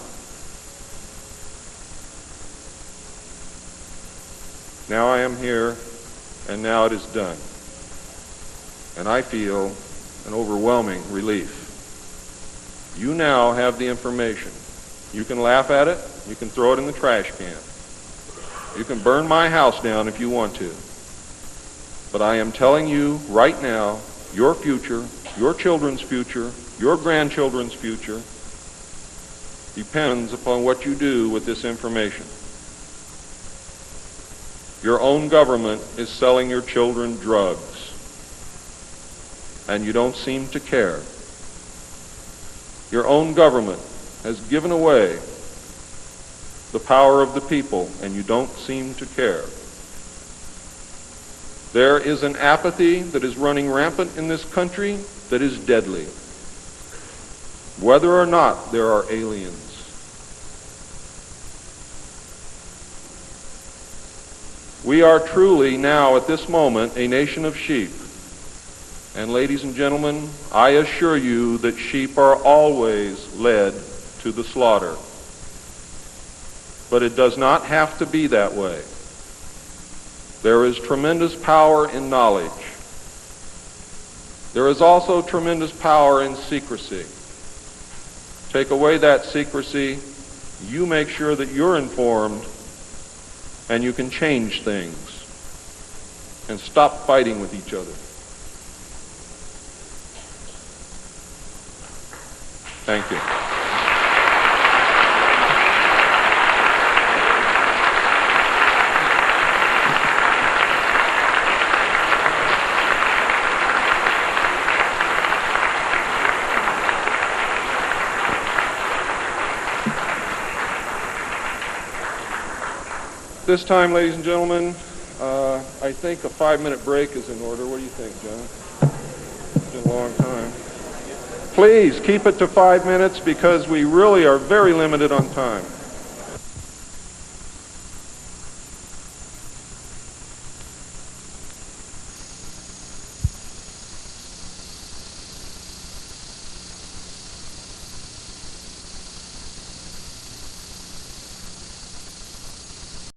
Now I am here, and now it is done. And I feel an overwhelming relief. You now have the information. You can laugh at it. You can throw it in the trash can. You can burn my house down if you want to. But I am telling you right now, your future, your children's future, your grandchildren's future depends upon what you do with this information. Your own government is selling your children drugs, and you don't seem to care. Your own government has given away the power of the people, and you don't seem to care. There is an apathy that is running rampant in this country that is deadly, whether or not there are aliens. We are truly now, at this moment, a nation of sheep. And ladies and gentlemen, I assure you that sheep are always led to the slaughter. But it does not have to be that way. There is tremendous power in knowledge. There is also tremendous power in secrecy. Take away that secrecy, you make sure that you're informed, and you can change things and stop fighting with each other. Thank you. This time, ladies and gentlemen, I think a 5-minute break is in order. What do you think, John? It's been a long time. Please keep it to 5 minutes because we really are very limited on time.